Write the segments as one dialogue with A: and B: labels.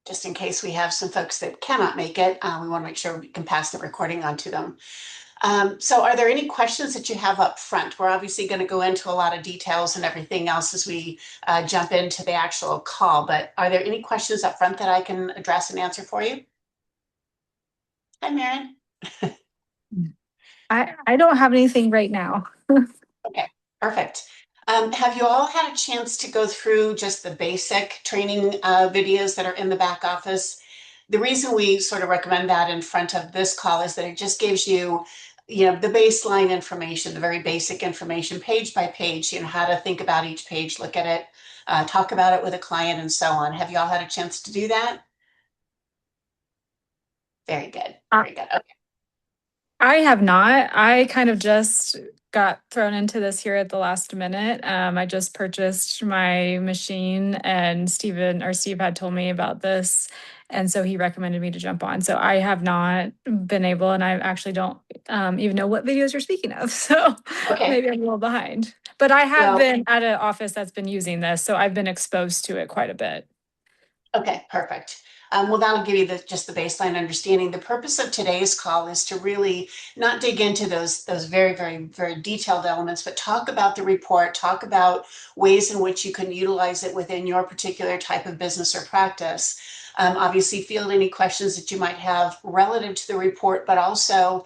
A: just in case we have some folks that cannot make it. We want to make sure we can pass the recording on to them. So are there any questions that you have up front? We're obviously going to go into a lot of details and everything else as we jump into the actual call, but are there any questions up front that I can address and answer for you? Hi, Maren.
B: I don't have anything right now.
A: Okay, perfect. Have you all had a chance to go through just the basic training videos that are in the back office? The reason we sort of recommend that in front of this call is that it just gives you, the baseline information, the very basic information, page by page, how to think about each page, look at it, talk about it with a client and so on. Have you all had a chance to do that? Very good, very good. Okay.
B: I have not. I kind of just got thrown into this here at the last minute. I just purchased my machine, and Steve had told me about this, and so he recommended me to jump on. So I have not been able, and I actually don't even know what videos you're speaking of. So
A: Okay.
B: maybe I'm a little behind. But I have
A: Well,
B: been at an office that's been using this, so I've been exposed to it quite a bit.
A: okay, perfect. Well, that'll give you just the baseline understanding. The purpose of today's call is to really not dig into those very, very, very detailed elements, but talk about the report, talk about ways in which you can utilize it within your particular type of business or practice. Obviously, field any questions that you might have relative to the report, but also,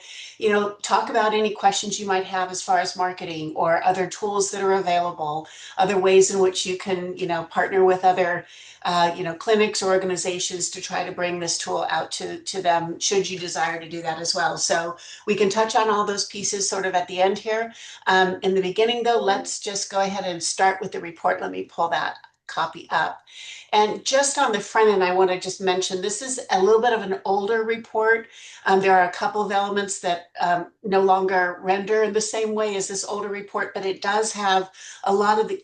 A: talk about any questions you might have as far as marketing or other tools that are available, other ways in which you can, partner with other clinics or organizations to try to bring this tool out to them should you desire to do that as well. So we can touch on all those pieces sort of at the end here. In the beginning though, let's just go ahead and start with the report. Let me pull that copy up. And just on the front end, I want to just mention this is a little bit of an older report. There are a couple of elements that no longer render in the same way as this older report, but it does have a lot of the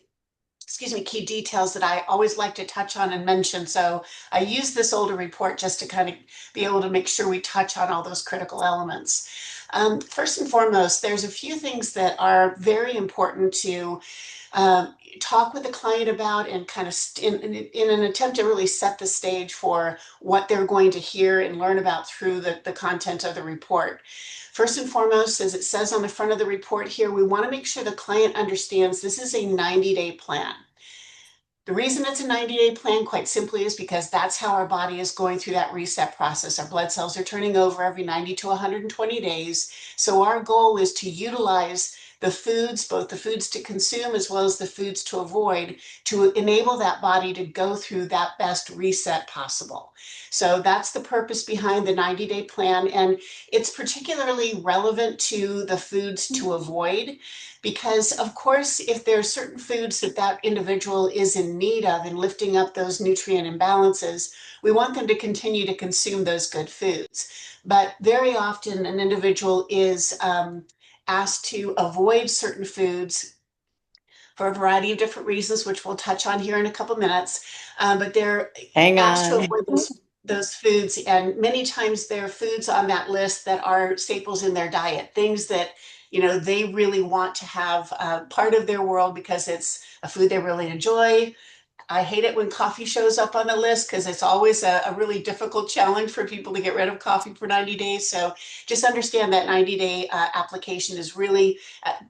A: key details that I always like to touch on and mention. So I use this older report just to kind of be able to make sure we touch on all those critical elements. First and foremost, there's a few things that are very important to talk with the client about and kind of in an attempt to really set the stage for what they're going to hear and learn about through the content of the report. First and foremost, as it says on the front of the report here, we want to make sure the client understands this is a 90-day plan. The reason it's a 90-day plan, quite simply, is because that's how our body is going through that reset process. Our blood cells are turning over every 90 to 120 days. So our goal is to utilize the foods, both the foods to consume as well as the foods to avoid, to enable that body to go through that best reset possible. So that's the purpose behind the 90-day plan. And it's particularly relevant to the foods to avoid, because of course, if there are certain foods that individual is in need of in lifting up those nutrient imbalances, we want them to continue to consume those good foods. But very often an individual is asked to avoid certain foods for a variety of different reasons, which we'll touch on here in a couple minutes. But they're asked to avoid those foods, and many times there are foods on that list that are staples in their diet, things that they really want to have part of their world because it's a food they really enjoy. I hate it when coffee shows up on the list because it's always a really difficult challenge for people to get rid of coffee for 90 days. So just understand that 90-day application is really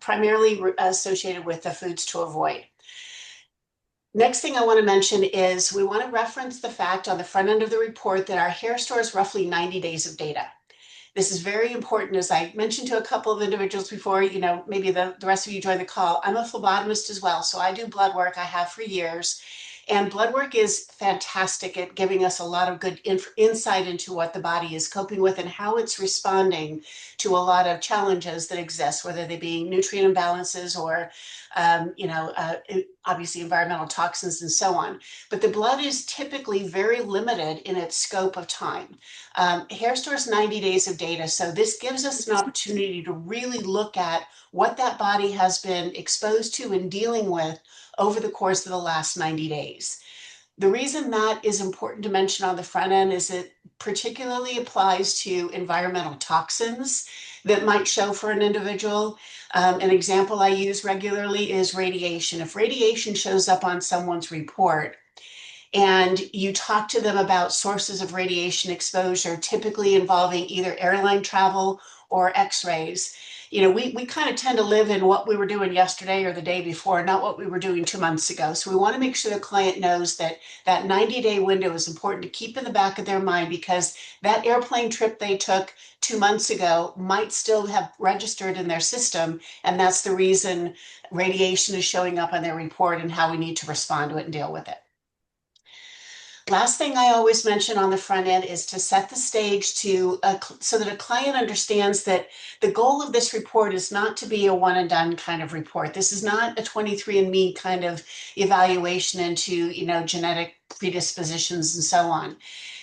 A: primarily associated with the foods to avoid. Next thing I want to mention is we want to reference the fact on the front end of the report that our hair stores roughly 90 days of data. This is very important. As I mentioned to a couple of individuals before, maybe the rest of you join the call, I'm a phlebotomist as well. So I do blood work. I have for years. And blood work is fantastic at giving us a lot of good insight into what the body is coping with and how it's responding to a lot of challenges that exist, whether they be nutrient imbalances or, obviously environmental toxins and so on. But the blood is typically very limited in its scope of time. Hair stores 90 days of data, so this gives us an opportunity to really look at what that body has been exposed to and dealing with over the course of the last 90 days. The reason that is important to mention on the front end is it particularly applies to environmental toxins that might show for an individual. An example I use regularly is radiation. If radiation shows up on someone's report, and you talk to them about sources of radiation exposure, typically involving either airline travel or x-rays. We kind of tend to live in what we were doing yesterday or the day before, not what we were doing 2 months ago. So we want to make sure the client knows that that 90-day window is important to keep in the back of their mind, because that airplane trip they took 2 months ago might still have registered in their system. And that's the reason radiation is showing up on their report and how we need to respond to it and deal with it. Last thing I always mention on the front end is to set the stage so that a client understands that the goal of this report is not to be a one and done kind of report. This is not a 23andMe kind of evaluation into, genetic predispositions and so on.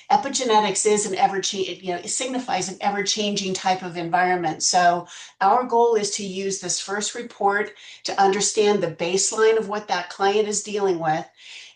A: Epigenetics is an it signifies an ever-changing type of environment. So our goal is to use this first report to understand the baseline of what that client is dealing with,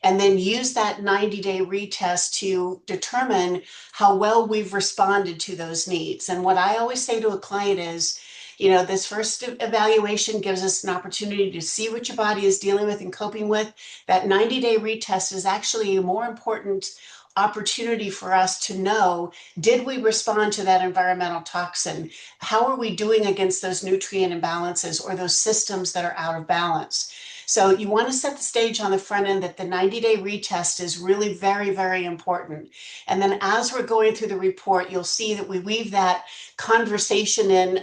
A: and then use that 90-day retest to determine how well we've responded to those needs. And what I always say to a client is, this first evaluation gives us an opportunity to see what your body is dealing with and coping with. That 90-day retest is actually a more important opportunity for us to know, did we respond to that environmental toxin? How are we doing against those nutrient imbalances or those systems that are out of balance? So you want to set the stage on the front end that the 90-day retest is really very, very important. And then as we're going through the report, you'll see that we weave that conversation in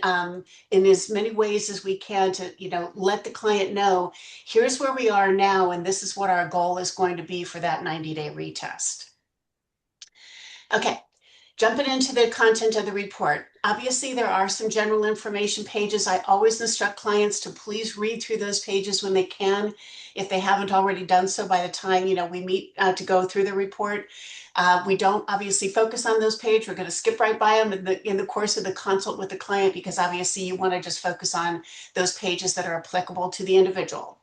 A: as many ways as we can to, let the client know, here's where we are now, and this is what our goal is going to be for that 90-day retest. Okay, jumping into the content of the report. Obviously, there are some general information pages. I always instruct clients to please read through those pages when they can, if they haven't already done so by the time we meet to go through the report. We don't obviously focus on those pages. We're going to skip right by them in the course of the consult with the client, because obviously you want to just focus on those pages that are applicable to the individual.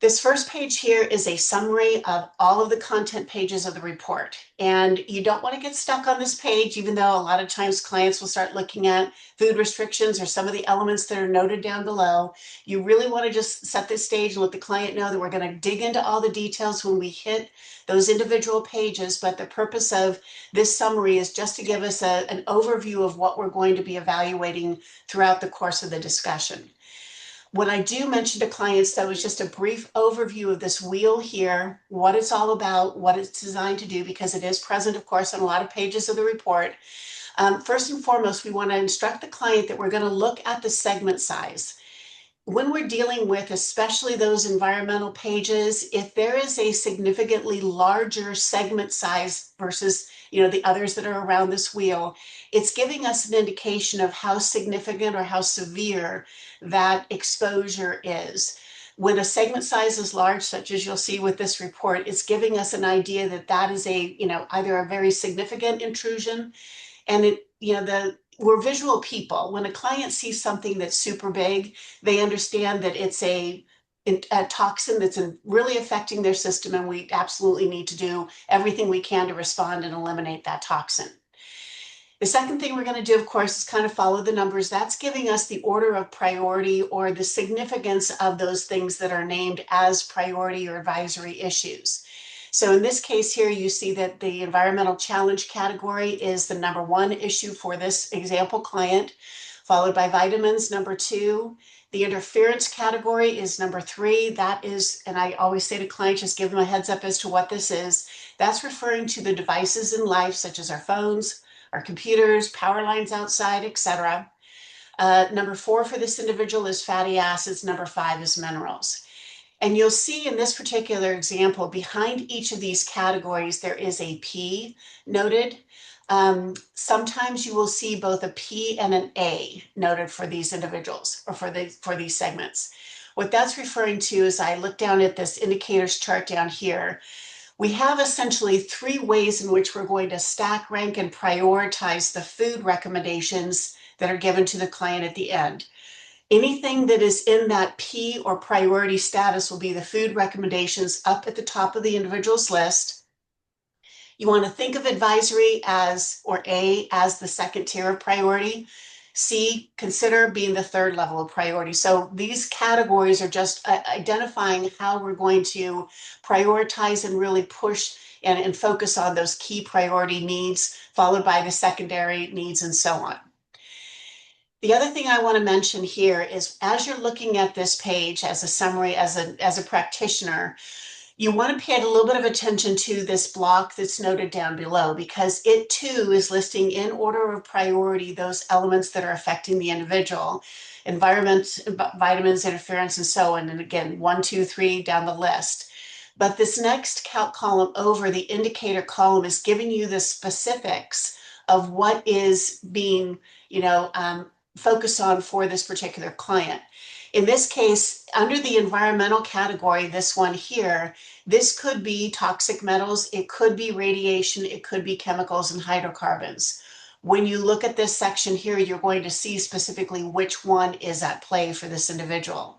A: This first page here is a summary of all of the content pages of the report. And you don't want to get stuck on this page, even though a lot of times clients will start looking at food restrictions or some of the elements that are noted down below. You really want to just set the stage and let the client know that we're going to dig into all the details when we hit those individual pages. But the purpose of this summary is just to give us an overview of what we're going to be evaluating throughout the course of the discussion. What I do mention to clients, though, is just a brief overview of this wheel here, what it's all about, what it's designed to do, because it is present, of course, on a lot of pages of the report. First and foremost, we want to instruct the client that we're going to look at the segment size. When we're dealing with, especially those environmental pages, if there is a significantly larger segment size versus the others that are around this wheel, it's giving us an indication of how significant or how severe that exposure is. When a segment size is large, such as you'll see with this report, it's giving us an idea that that is either a very significant intrusion, and we're visual people. When a client sees something that's super big, they understand that it's a toxin that's really affecting their system, and we absolutely need to do everything we can to respond and eliminate that toxin. The second thing we're going to do, of course, is kind of follow the numbers. That's giving us the order of priority or the significance of those things that are named as priority or advisory issues. So in this case here, you see that the environmental challenge category is the number 1 issue for this example client, followed by vitamins, number 2. The interference category is number 3. That is, and I always say to clients, just give them a heads up as to what this is. That's referring to the devices in life, such as our phones, our computers, power lines outside, etc. Number 4 for this individual is fatty acids. Number 5 is minerals. And you'll see in this particular example, behind each of these categories, there is a P noted. Sometimes you will see both a P and an A noted for these individuals or for these segments. What that's referring to, as I look down at this indicators chart down here, we have essentially 3 ways in which we're going to stack, rank, and prioritize the food recommendations that are given to the client at the end. Anything that is in that P or priority status will be the food recommendations up at the top of the individual's list. You want to think of advisory as, or A, as the second tier of priority. C, consider being the third level of priority. So these categories are just identifying how we're going to prioritize and really push and focus on those key priority needs, followed by the secondary needs and so on. The other thing I want to mention here is as you're looking at this page as a summary, as a practitioner, you want to pay a little bit of attention to this block that's noted down below because it too is listing in order of priority those elements that are affecting the individual, environment, vitamins, interference, and so on. And again, 1, 2, 3 down the list. But this next column over, the indicator column, is giving you the specifics of what is being, focused on for this particular client. In this case, under the environmental category, this one here, this could be toxic metals, it could be radiation, it could be chemicals and hydrocarbons. When you look at this section here, you're going to see specifically which one is at play for this individual.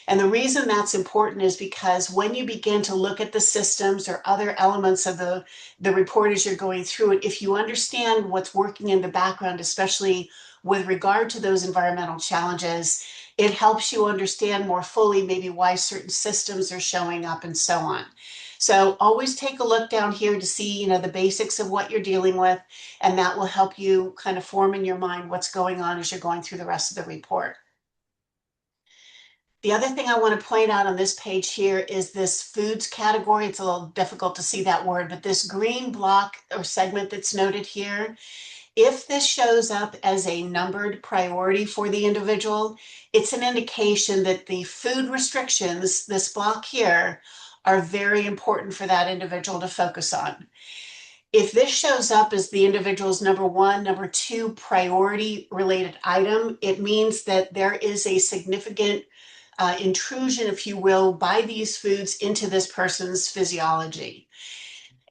A: And the reason that's important is because when you begin to look at the systems or other elements of the report as you're going through it, if you understand what's working in the background, especially with regard to those environmental challenges, it helps you understand more fully maybe why certain systems are showing up and so on. So always take a look down here to see, the basics of what you're dealing with, and that will help you kind of form in your mind what's going on as you're going through the rest of the report. The other thing I want to point out on this page here is this foods category. It's a little difficult to see that word, but this green block or segment that's noted here, if this shows up as a numbered priority for the individual, it's an indication that the food restrictions, this block here, are very important for that individual to focus on. If this shows up as the individual's number one, number two priority related item, it means that there is a significant intrusion, if you will, by these foods into this person's physiology.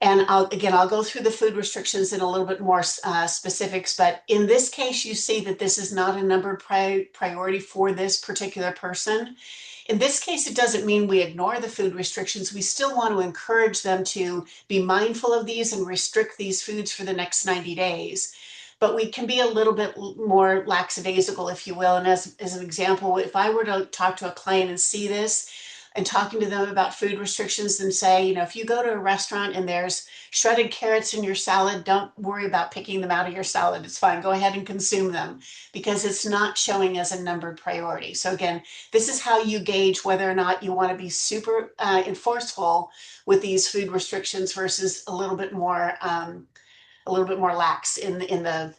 A: And I'll go through the food restrictions in a little bit more specifics, but in this case, you see that this is not a numbered priority for this particular person. In this case, it doesn't mean we ignore the food restrictions. We still want to encourage them to be mindful of these and restrict these foods for the next 90 days. But we can be a little bit more lackadaisical, if you will. And as an example, if I were to talk to a client and see this, and talking to them about food restrictions and say, if you go to a restaurant and there's shredded carrots in your salad, don't worry about picking them out of your salad. It's fine. Go ahead and consume them because it's not showing as a numbered priority. So again, this is how you gauge whether or not you want to be super enforceful with these food restrictions versus a little bit more lax in the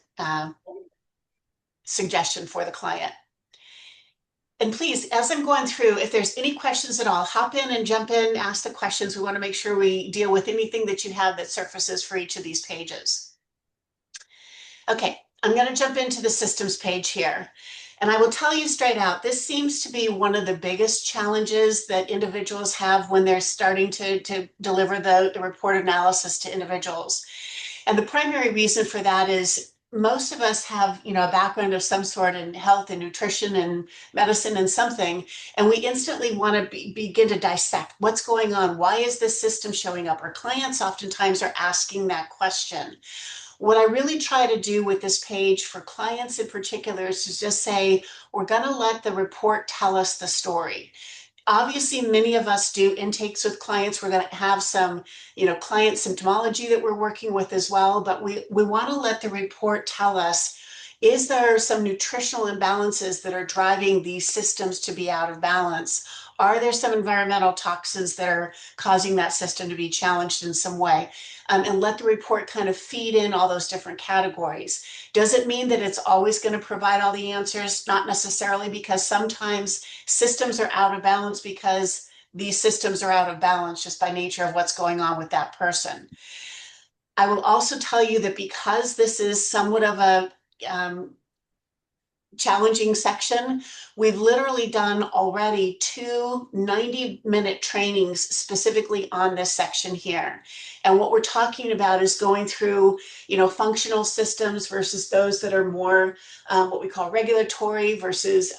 A: suggestion for the client. And please, as I'm going through, if there's any questions at all, hop in and jump in, ask the questions. We want to make sure we deal with anything that you have that surfaces for each of these pages. Okay, I'm going to jump into the systems page here. And I will tell you straight out, this seems to be one of the biggest challenges that individuals have when they're starting to deliver the report analysis to individuals. And the primary reason for that is most of us have, a background of some sort in health and nutrition and medicine and something, and we instantly want to begin to dissect what's going on. Why is this system showing up? Our clients oftentimes are asking that question. What I really try to do with this page for clients in particular is to just say, we're going to let the report tell us the story. Obviously, many of us do intakes with clients. We're going to have some, client symptomology that we're working with as well. But we want to let the report tell us, is there some nutritional imbalances that are driving these systems to be out of balance? Are there some environmental toxins that are causing that system to be challenged in some way? And let the report kind of feed in all those different categories. Does it mean that it's always going to provide all the answers? Not necessarily, because sometimes systems are out of balance because these systems are out of balance just by nature of what's going on with that person. I will also tell you that because this is somewhat of a challenging section, we've literally done already 2 90-minute trainings specifically on this section here. And what we're talking about is going through, functional systems versus those that are more what we call regulatory versus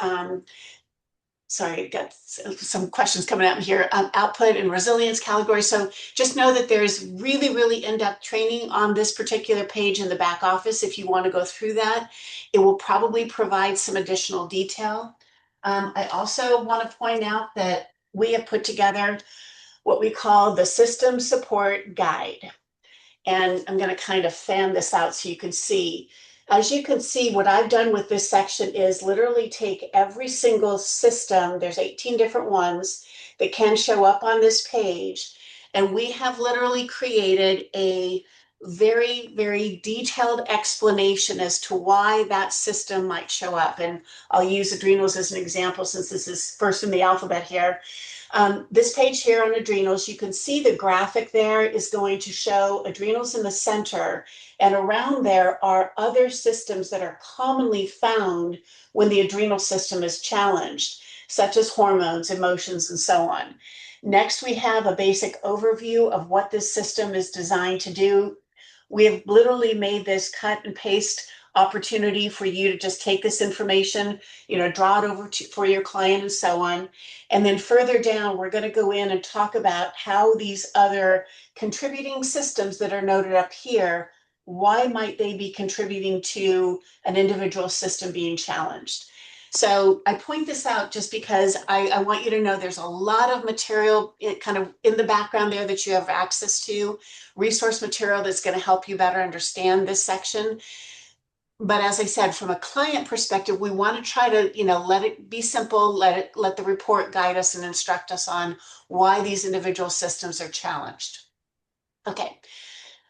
A: sorry, got some questions coming out here. Output and resilience category. So just know that there's really, really in-depth training on this particular page in the back office. If you want to go through that, it will probably provide some additional detail. I also want to point out that we have put together what we call the System Support Guide. And I'm going to kind of fan this out so you can see. As you can see, what I've done with this section is literally take every single system, there's 18 different ones that can show up on this page, and we have literally created a very, very detailed explanation as to why that system might show up. And I'll use adrenals as an example since this is first in the alphabet here. This page here on adrenals, you can see the graphic there is going to show adrenals in the center, and around there are other systems that are commonly found when the adrenal system is challenged, such as hormones, emotions, and so on. Next, we have a basic overview of what this system is designed to do. We have literally made this cut and paste opportunity for you to just take this information, draw it over for your client and so on. And then further down, we're going to go in and talk about how these other contributing systems that are noted up here, why might they be contributing to an individual system being challenged? So I point this out just because I want you to know there's a lot of material kind of in the background there that you have access to, resource material that's going to help you better understand this section. But as I said, from a client perspective, we want to try to, let it be simple, let the report guide us and instruct us on why these individual systems are challenged. Okay.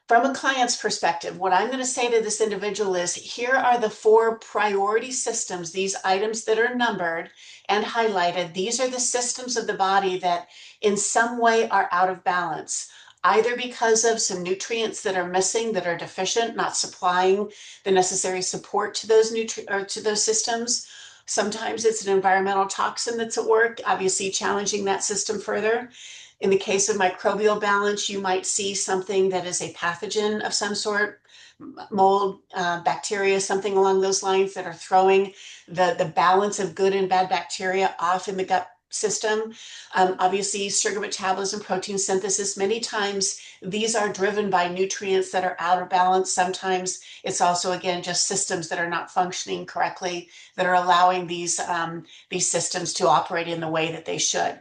A: From a client's perspective, what I'm going to say to this individual is, here are the 4 priority systems, these items that are numbered and highlighted. These are the systems of the body that in some way are out of balance, either because of some nutrients that are missing, that are deficient, not supplying the necessary support to those systems. Sometimes it's an environmental toxin that's at work, obviously challenging that system further. In the case of microbial balance, you might see something that is a pathogen of some sort, mold, bacteria, something along those lines that are throwing the balance of good and bad bacteria off in the gut system. Obviously, sugar metabolism, protein synthesis, many times these are driven by nutrients that are out of balance. Sometimes it's also, again, just systems that are not functioning correctly that are allowing these systems to operate in the way that they should.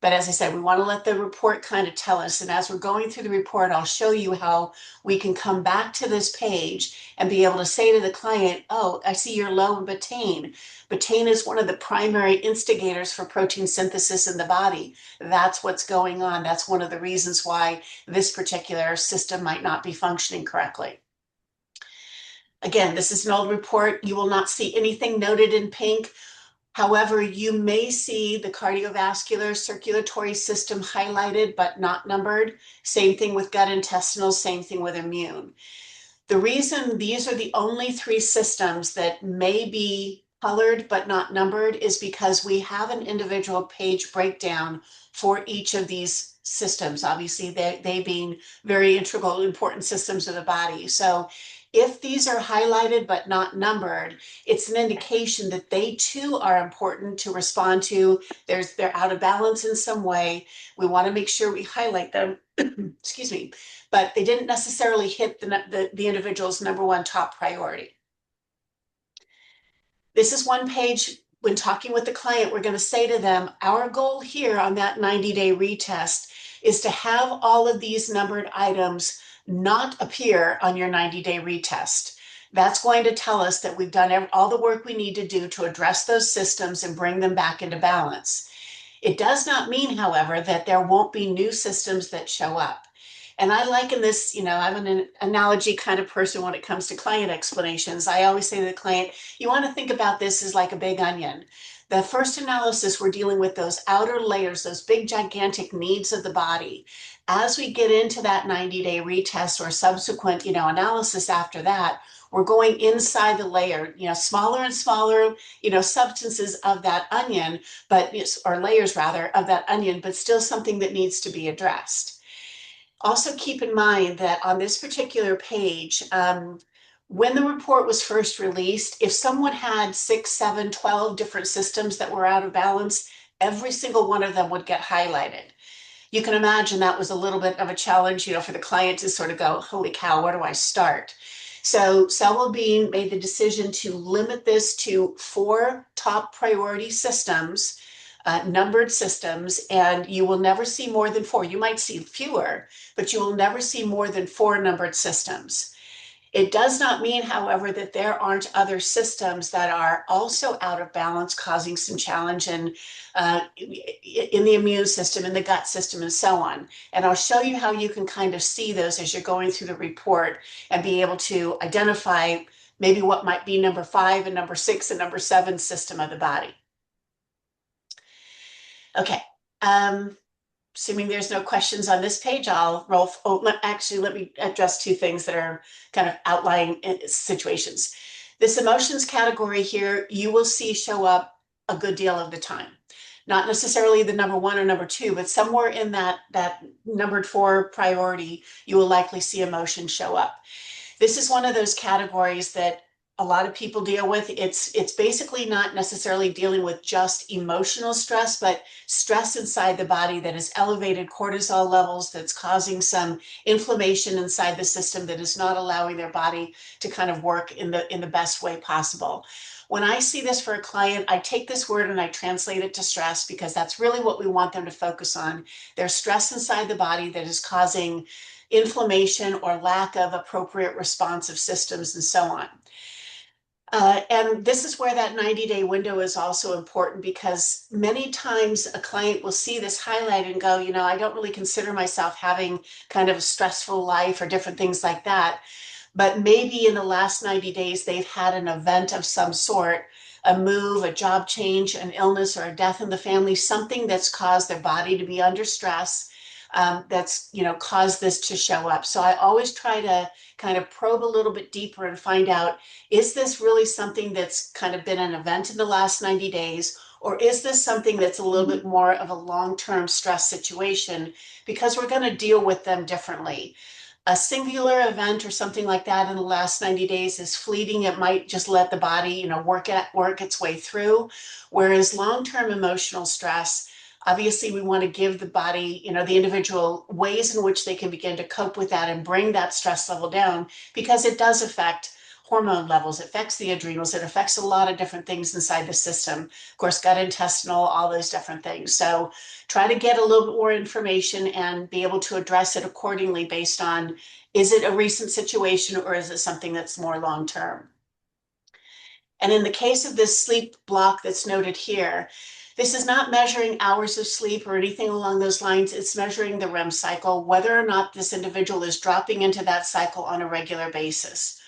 A: But as I said, we want to let the report kind of tell us. And as we're going through the report, I'll show you how we can come back to this page and be able to say to the client, oh, I see you're low in betaine. Betaine is one of the primary instigators for protein synthesis in the body. That's what's going on. That's one of the reasons why this particular system might not be functioning correctly. Again, this is an old report. You will not see anything noted in pink. However, you may see the cardiovascular circulatory system highlighted but not numbered. Same thing with gut intestinal, same thing with immune. The reason these are the only 3 systems that may be colored but not numbered is because we have an individual page breakdown for each of these systems. Obviously, they being very integral, important systems of the body. So if these are highlighted but not numbered, it's an indication that they too are important to respond to. They're out of balance in some way. We want to make sure we highlight them, excuse me, but they didn't necessarily hit the individual's number 1 top priority. This is one page. When talking with the client, we're going to say to them, our goal here on that 90-day retest is to have all of these numbered items not appear on your 90-day retest. That's going to tell us that we've done all the work we need to do to address those systems and bring them back into balance. It does not mean, however, that there won't be new systems that show up. And I liken this, I'm an analogy kind of person when it comes to client explanations. I always say to the client, you want to think about this as like a big onion. The first analysis, we're dealing with those outer layers, those big gigantic needs of the body. As we get into that 90-day retest or subsequent, analysis after that, we're going inside the layer, smaller and smaller, substances of that onion, or layers rather of that onion, but still something that needs to be addressed. Also keep in mind that on this particular page, when the report was first released, if someone had 6, 7, 12 different systems that were out of balance, every single one of them would get highlighted. You can imagine that was a little bit of a challenge, for the client to sort of go, holy cow, where do I start? So Cell Wellbeing made the decision to limit this to four top priority systems, numbered systems, and you will never see more than four. You might see fewer, but you will never see more than four numbered systems. It does not mean, however, that there aren't other systems that are also out of balance, causing some challenge in the immune system, in the gut system, and so on. And I'll show you how you can kind of see those as you're going through the report and be able to identify maybe what might be number 5 and number 6 and number 7 system of the body. Okay. Assuming there's no questions on this page, I'll roll. Actually, let me address two things that are kind of outlying situations. This emotions category here, you will see show up a good deal of the time. Not necessarily the number 1 or number 2, but somewhere in that numbered 4 priority, you will likely see emotion show up. This is one of those categories that a lot of people deal with. It's basically not necessarily dealing with just emotional stress, but stress inside the body that is elevated cortisol levels, that's causing some inflammation inside the system that is not allowing their body to kind of work in the best way possible. When I see this for a client, I take this word and I translate it to stress, because that's really what we want them to focus on. There's stress inside the body that is causing inflammation or lack of appropriate responsive systems and so on. And this is where that 90-day window is also important, because many times a client will see this highlight and go, I don't really consider myself having kind of a stressful life or different things like that. But maybe in the last 90 days, they've had an event of some sort, a move, a job change, an illness, or a death in the family, something that's caused their body to be under stress, that's caused this to show up. So I always try to kind of probe a little bit deeper and find out, is this really something that's kind of been an event in the last 90 days? Or is this something that's a little bit more of a long-term stress situation, because we're going to deal with them differently? A singular event or something like that in the last 90 days is fleeting. It might just let the body, work its way through. Whereas long-term emotional stress, obviously we want to give the body, the individual ways in which they can begin to cope with that and bring that stress level down, because it does affect hormone levels, it affects the adrenals, it affects a lot of different things inside the system. Of course, gut intestinal, all those different things. So try to get a little bit more information and be able to address it accordingly based on, is it a recent situation or is it something that's more long-term? And in the case of this sleep block that's noted here, this is not measuring hours of sleep or anything along those lines. It's measuring the REM cycle, whether or not this individual is dropping into that cycle on a regular basis.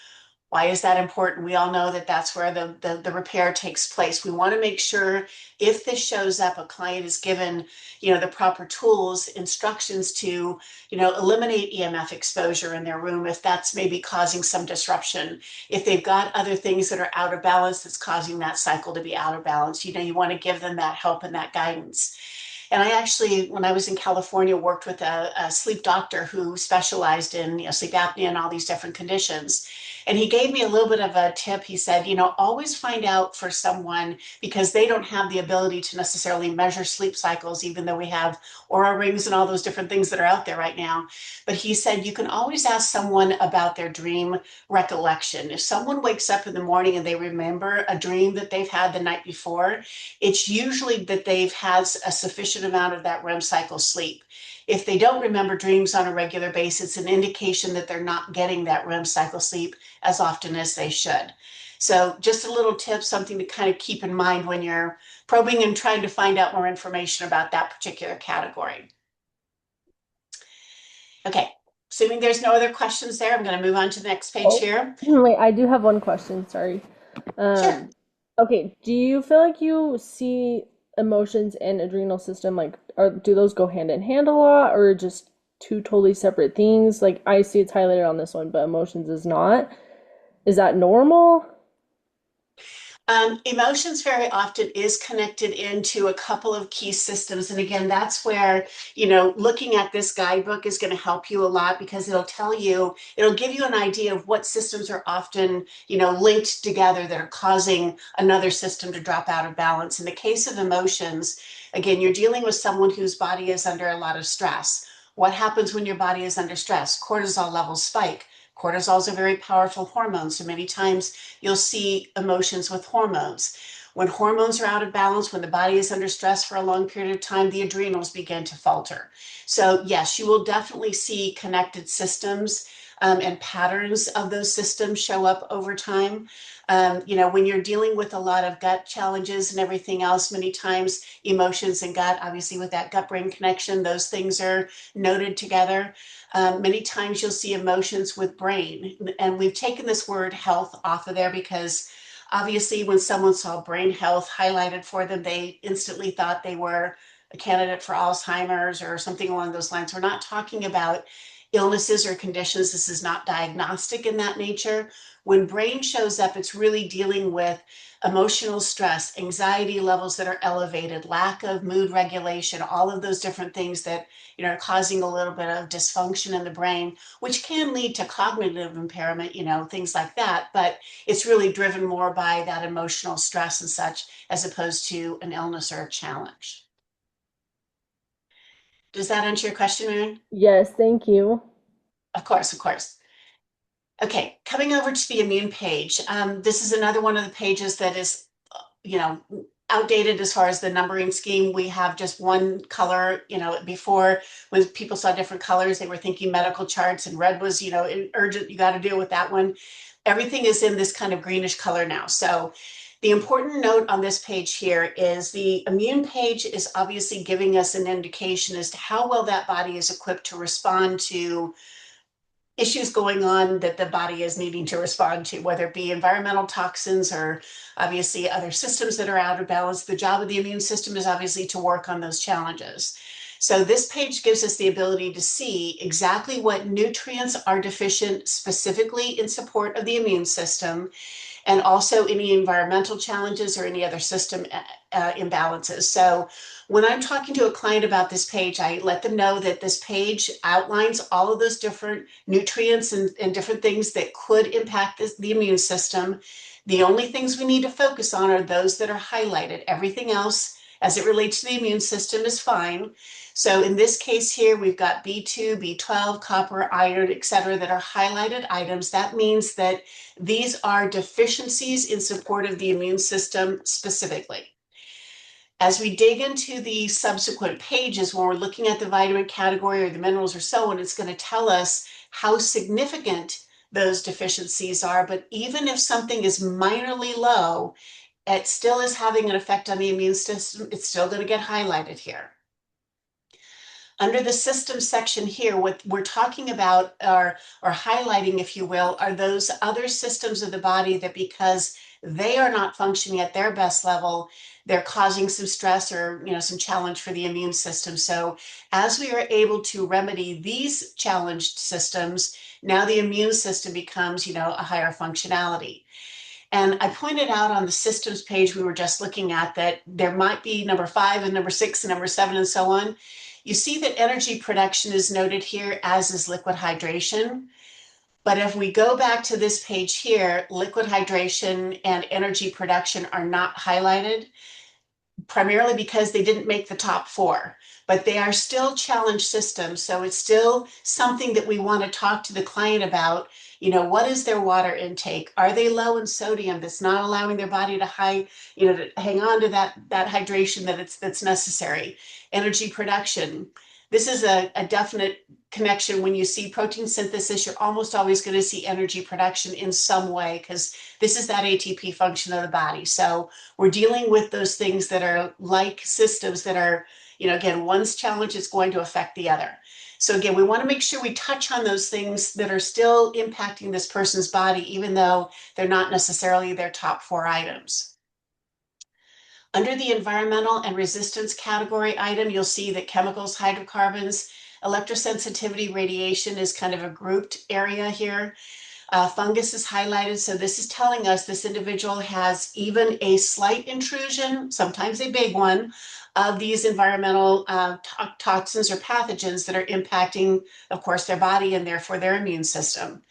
A: Why is that important? We all know that that's where the repair takes place. We want to make sure, if this shows up, a client is given, the proper tools, instructions to, eliminate EMF exposure in their room if that's maybe causing some disruption. If they've got other things that are out of balance that's causing that cycle to be out of balance, you want to give them that help and that guidance. And I actually, when I was in California, worked with a sleep doctor who specialized in sleep apnea and all these different conditions. And he gave me a little bit of a tip. He said, always find out for someone, because they don't have the ability to necessarily measure sleep cycles, even though we have Oura rings and all those different things that are out there right now. But he said, you can always ask someone about their dream recollection. If someone wakes up in the morning and they remember a dream that they've had the night before, it's usually that they've had a sufficient amount of that REM cycle sleep. If they don't remember dreams on a regular basis, it's an indication that they're not getting that REM cycle sleep as often as they should. So just a little tip, something to kind of keep in mind when you're probing and trying to find out more information about that particular category. Okay, assuming there's no other questions there, I'm going to move on to the next page
C: Oh,
A: here.
C: wait, I do have one question, sorry.
A: Sure.
C: Um, okay, do you feel like you see emotions and adrenal system do those go hand in hand a lot, or just two totally separate things? Like I see it's highlighted on this one, but emotions is not. Is that normal?
A: Emotions very often is connected into a couple of key systems. And again, that's where, looking at this guidebook is going to help you a lot because it'll give you an idea of what systems are often, linked together that are causing another system to drop out of balance. In the case of emotions, again, you're dealing with someone whose body is under a lot of stress. What happens when your body is under stress? Cortisol levels spike. Cortisol is a very powerful hormone. So many times you'll see emotions with hormones. When hormones are out of balance, when the body is under stress for a long period of time, the adrenals begin to falter. So yes, you will definitely see connected systems and patterns of those systems show up over time. When you're dealing with a lot of gut challenges and everything else, many times emotions and gut, obviously with that gut-brain connection, those things are noted together. Many times you'll see emotions with brain, and we've taken this word health off of there because obviously when someone saw brain health highlighted for them, they instantly thought they were a candidate for Alzheimer's or something along those lines. We're not talking about illnesses or conditions. This is not diagnostic in that nature. When brain shows up, it's really dealing with emotional stress, anxiety levels that are elevated, lack of mood regulation, all of those different things that are causing a little bit of dysfunction in the brain, which can lead to cognitive impairment, things like that. But it's really driven more by that emotional stress and such, as opposed to an illness or a challenge. Does that answer your question, Maren?
C: Yes, thank you.
A: Of course, of course. Okay, coming over to the immune page. This is another one of the pages that is, you know, outdated as far as the numbering scheme. We have just one color. Before, when people saw different colors, they were thinking medical charts, and red was, urgent, you got to deal with that one. Everything is in this kind of greenish color now. So the important note on this page here is the immune page is obviously giving us an indication as to how well that body is equipped to respond to issues going on that the body is needing to respond to, whether it be environmental toxins or obviously other systems that are out of balance. The job of the immune system is obviously to work on those challenges. So this page gives us the ability to see exactly what nutrients are deficient specifically in support of the immune system, and also any environmental challenges or any other system imbalances. So when I'm talking to a client about this page, I let them know that this page outlines all of those different nutrients and different things that could impact the immune system. The only things we need to focus on are those that are highlighted. Everything else, as it relates to the immune system, is fine. So in this case here, we've got B2, B12, copper, iron, et cetera, that are highlighted items. That means that these are deficiencies in support of the immune system specifically. As we dig into the subsequent pages, when we're looking at the vitamin category or the minerals or so on, it's going to tell us how significant those deficiencies are. But even if something is minorly low, it still is having an effect on the immune system. It's still going to get highlighted here. Under the system section here, what we're talking about or highlighting, if you will, are those other systems of the body that because they are not functioning at their best level, they're causing some stress or some challenge for the immune system. So as we are able to remedy these challenged systems, now the immune system becomes a higher functionality. And I pointed out on the systems page we were just looking at that there might be number 5 and number 6 and number 7 and so on. You see that energy production is noted here, as is liquid hydration. But if we go back to this page here, liquid hydration and energy production are not highlighted, primarily because they didn't make the top 4, but they are still challenged systems. So it's still something that we want to talk to the client about. What is their water intake? Are they low in sodium that's not allowing their body to to hang on to that hydration that's necessary? Energy production. This is a definite connection. When you see protein synthesis, you're almost always going to see energy production in some way because this is that ATP function of the body. So we're dealing with those things that are like systems that are, again, one's challenge is going to affect the other. So again, we want to make sure we touch on those things that are still impacting this person's body, even though they're not necessarily their top 4 items. Under the environmental and resistance category item, you'll see that chemicals, hydrocarbons, electrosensitivity, radiation is kind of a grouped area here. Fungus is highlighted, so this is telling us this individual has even a slight intrusion, sometimes a big one, of these environmental toxins or pathogens that are impacting, of course, their body and therefore their immune system.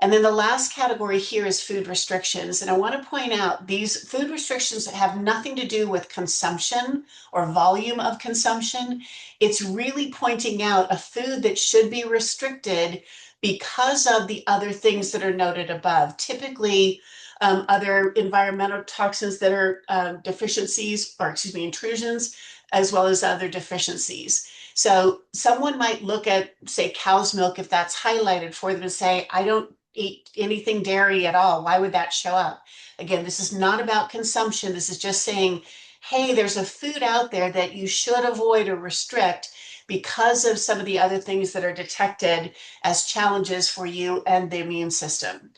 A: And then the last category here is food restrictions. And I want to point out these food restrictions have nothing to do with consumption or volume of consumption. It's really pointing out a food that should be restricted because of the other things that are noted above. Typically, other environmental toxins that are deficiencies, or excuse me, intrusions, as well as other deficiencies. So someone might look at, say, cow's milk, if that's highlighted for them, to say, I don't eat anything dairy at all. Why would that show up? Again, this is not about consumption. This is just saying, hey, there's a food out there that you should avoid or restrict because of some of the other things that are detected as challenges for you and the immune system.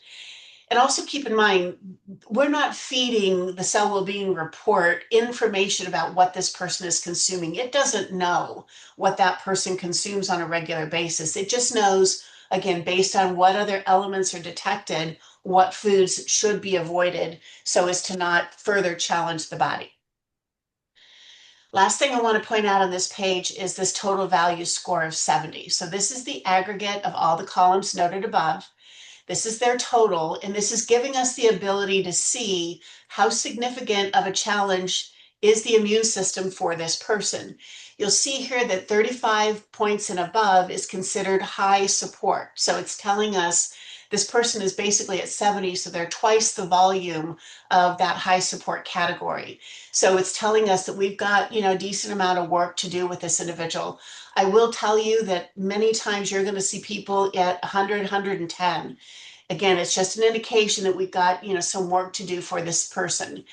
A: And also keep in mind, we're not feeding the cell well-being report information about what this person is consuming. It doesn't know what that person consumes on a regular basis. It just knows, again, based on what other elements are detected, what foods should be avoided so as to not further challenge the body. Last thing I want to point out on this page is this total value score of 70. So this is the aggregate of all the columns noted above. This is their total, and this is giving us the ability to see how significant of a challenge is the immune system for this person. You'll see here that 35 points and above is considered high support. So it's telling us this person is basically at 70, so they're twice the volume of that high support category. So it's telling us that we've got, a decent amount of work to do with this individual. I will tell you that many times you're going to see people at 100, 110. Again, it's just an indication that we've got, some work to do for this person.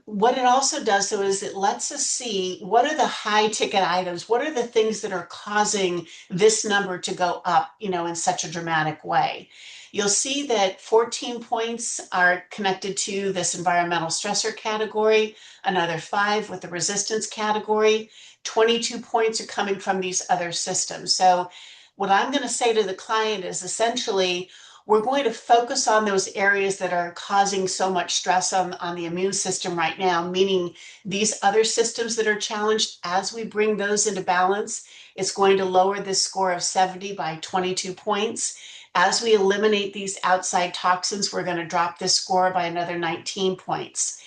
A: What it also does, though, is it lets us see what are the high ticket items, what are the things that are causing this number to go up, in such a dramatic way. You'll see that 14 points are connected to this environmental stressor category, another 5 with the resistance category, 22 points are coming from these other systems. So what I'm going to say to the client is essentially, we're going to focus on those areas that are causing so much stress on the immune system right now, meaning these other systems that are challenged. As we bring those into balance, it's going to lower this score of 70 by 22 points. As we eliminate these outside toxins, we're going to drop this score by another 19 points.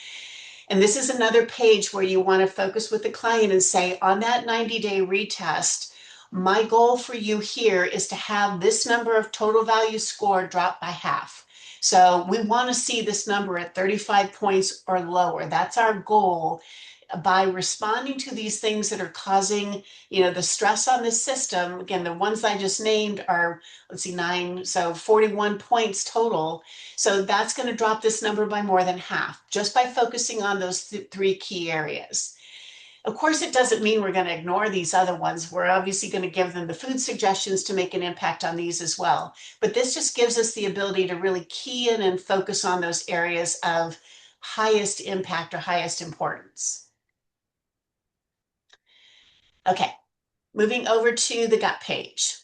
A: And this is another page where you want to focus with the client and say, on that 90-day retest, my goal for you here is to have this number of total value score drop by half. So we want to see this number at 35 points or lower. That's our goal. By responding to these things that are causing, the stress on the system, again, the ones I just named are, 9, so 41 points total. So that's going to drop this number by more than half just by focusing on those 3 key areas. Of course, it doesn't mean we're going to ignore these other ones. We're obviously going to give them the food suggestions to make an impact on these as well. But this just gives us the ability to really key in and focus on those areas of highest impact or highest importance. Okay, moving over to the gut page.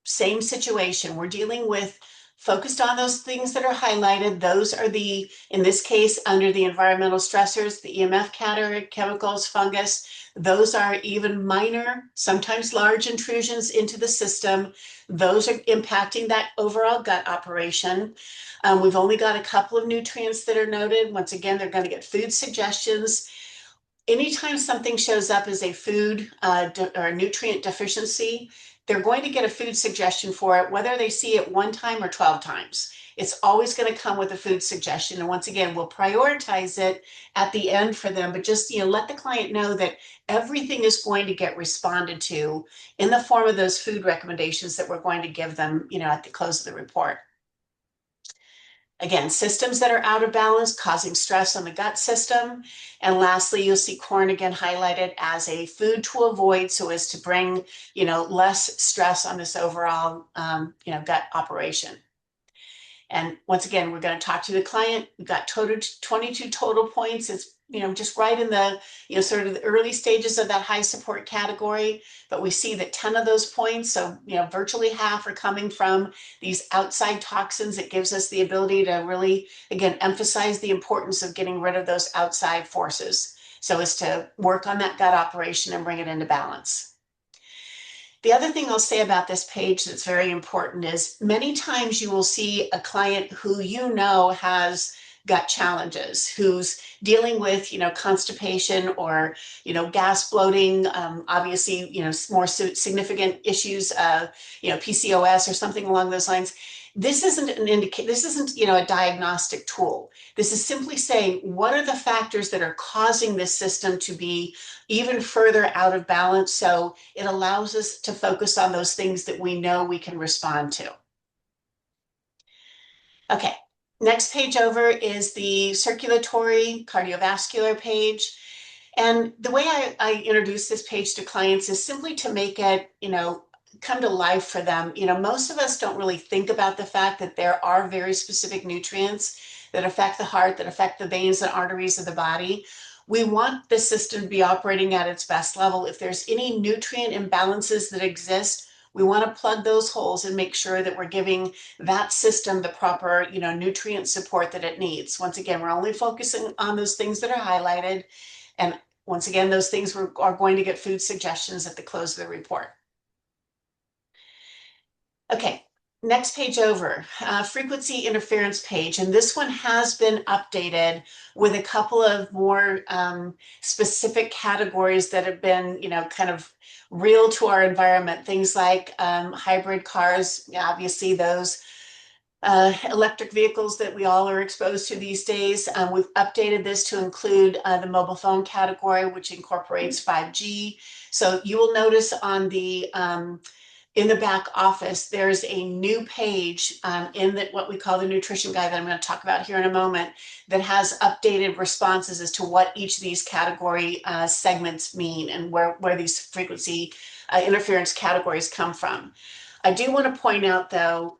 A: Same situation. We're dealing with focused on those things that are highlighted. Those are in this case, under the environmental stressors, the EMF category, chemicals, fungus. Those are even minor, sometimes large intrusions into the system. Those are impacting that overall gut operation. We've only got a couple of nutrients that are noted. Once again, they're going to get food suggestions. Anytime something shows up as a food or a nutrient deficiency, they're going to get a food suggestion for it, whether they see it 1 time or 12 times. It's always going to come with a food suggestion. And once again, we'll prioritize it at the end for them, but just, let the client know that everything is going to get responded to in the form of those food recommendations that we're going to give them, at the close of the report. Again, systems that are out of balance causing stress on the gut system. And lastly, you'll see corn again highlighted as a food to avoid so as to bring, less stress on this overall, gut operation. And once again, we're going to talk to the client. We've got 22 total points. It's just right in the, sort of the early stages of that high support category. But we see that 10 of those points, so, virtually half are coming from these outside toxins. It gives us the ability to really, again, emphasize the importance of getting rid of those outside forces, so as to work on that gut operation and bring it into balance. The other thing I'll say about this page that's very important is many times you will see a client who has gut challenges, who's dealing with, constipation or, gas bloating, obviously, more significant issues, PCOS or something along those lines. This isn't this isn't, a diagnostic tool. This is simply saying, what are the factors that are causing this system to be even further out of balance? So it allows us to focus on those things that we know we can respond to. Okay, next page over is the circulatory cardiovascular page. And the way I introduce this page to clients is simply to make it, come to life for them. Most of us don't really think about the fact that there are very specific nutrients that affect the heart, that affect the veins and arteries of the body. We want the system to be operating at its best level. If there's any nutrient imbalances that exist, we want to plug those holes and make sure that we're giving that system the proper, nutrient support that it needs. Once again, we're only focusing on those things that are highlighted. And once again, those things are going to get food suggestions at the close of the report. Okay, next page over, frequency interference page. And this one has been updated with a couple of more specific categories that have been, kind of real to our environment. Things like hybrid cars, obviously those electric vehicles that we all are exposed to these days. We've updated this to include the mobile phone category, which incorporates 5G. So you will notice on the in the back office, there's a new page in what we call the nutrition guide that I'm going to talk about here in a moment, that has updated responses as to what each of these category segments mean and where these frequency interference categories come from. I do want to point out, though,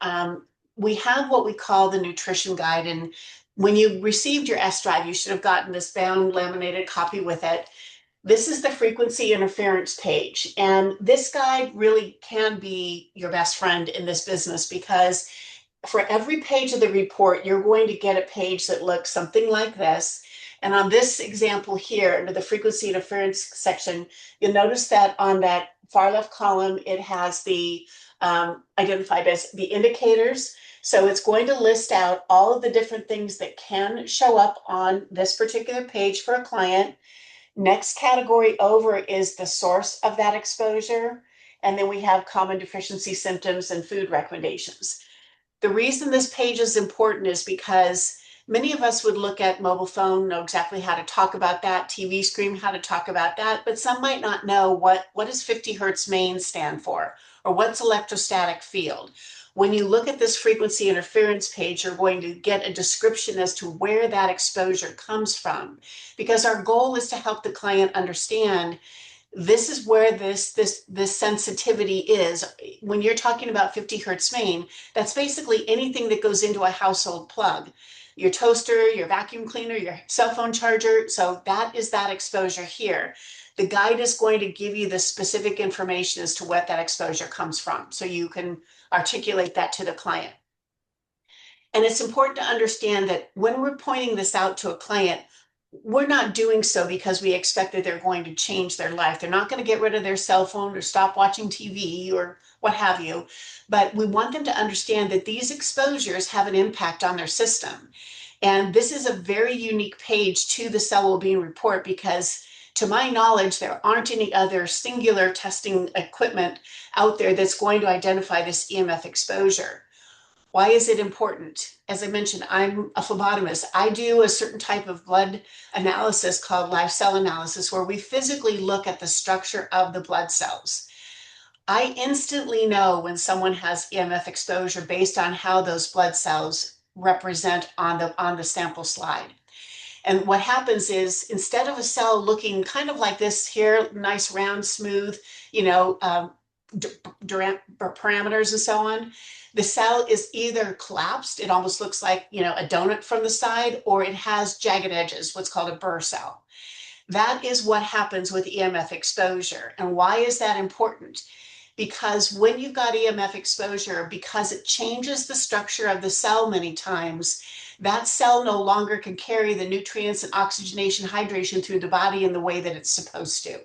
A: we have what we call the nutrition guide. And when you received your S Drive, you should have gotten this bound laminated copy with it. This is the frequency interference page. And this guide really can be your best friend in this business, because for every page of the report, you're going to get a page that looks something like this. And on this example here, under the frequency interference section, you'll notice that on that far left column, it has the identified as the indicators. So it's going to list out all of the different things that can show up on this particular page for a client. Next category over is the source of that exposure. And then we have common deficiency symptoms and food recommendations. The reason this page is important is because many of us would look at mobile phone, know exactly how to talk about that, TV screen, how to talk about that, but some might not know what does 50 hertz main stand for, or what's electrostatic field. When you look at this frequency interference page, you're going to get a description as to where that exposure comes from, because our goal is to help the client understand this is where this sensitivity is. When you're talking about 50 hertz main, that's basically anything that goes into a household plug. Your toaster, your vacuum cleaner, your cell phone charger. So that is that exposure here. The guide is going to give you the specific information as to what that exposure comes from, so you can articulate that to the client. And it's important to understand that when we're pointing this out to a client, we're not doing so because we expect that they're going to change their life. They're not going to get rid of their cell phone or stop watching TV or what have you. But we want them to understand that these exposures have an impact on their system. And this is a very unique page to the Cell Wellbeing Report, because to my knowledge, there aren't any other singular testing equipment out there that's going to identify this EMF exposure. Why is it important? As I mentioned, I'm a phlebotomist. I do a certain type of blood analysis called live cell analysis, where we physically look at the structure of the blood cells. I instantly know when someone has EMF exposure based on how those blood cells represent on the sample slide. And what happens is, instead of a cell looking kind of like this here, nice, round, smooth, parameters and so on, the cell is either collapsed, it almost looks like, a donut from the side, or it has jagged edges, what's called a Burr cell. That is what happens with EMF exposure. And why is that important? Because when you've got EMF exposure, because it changes the structure of the cell many times, that cell no longer can carry the nutrients and oxygenation, hydration through the body in the way that it's supposed to.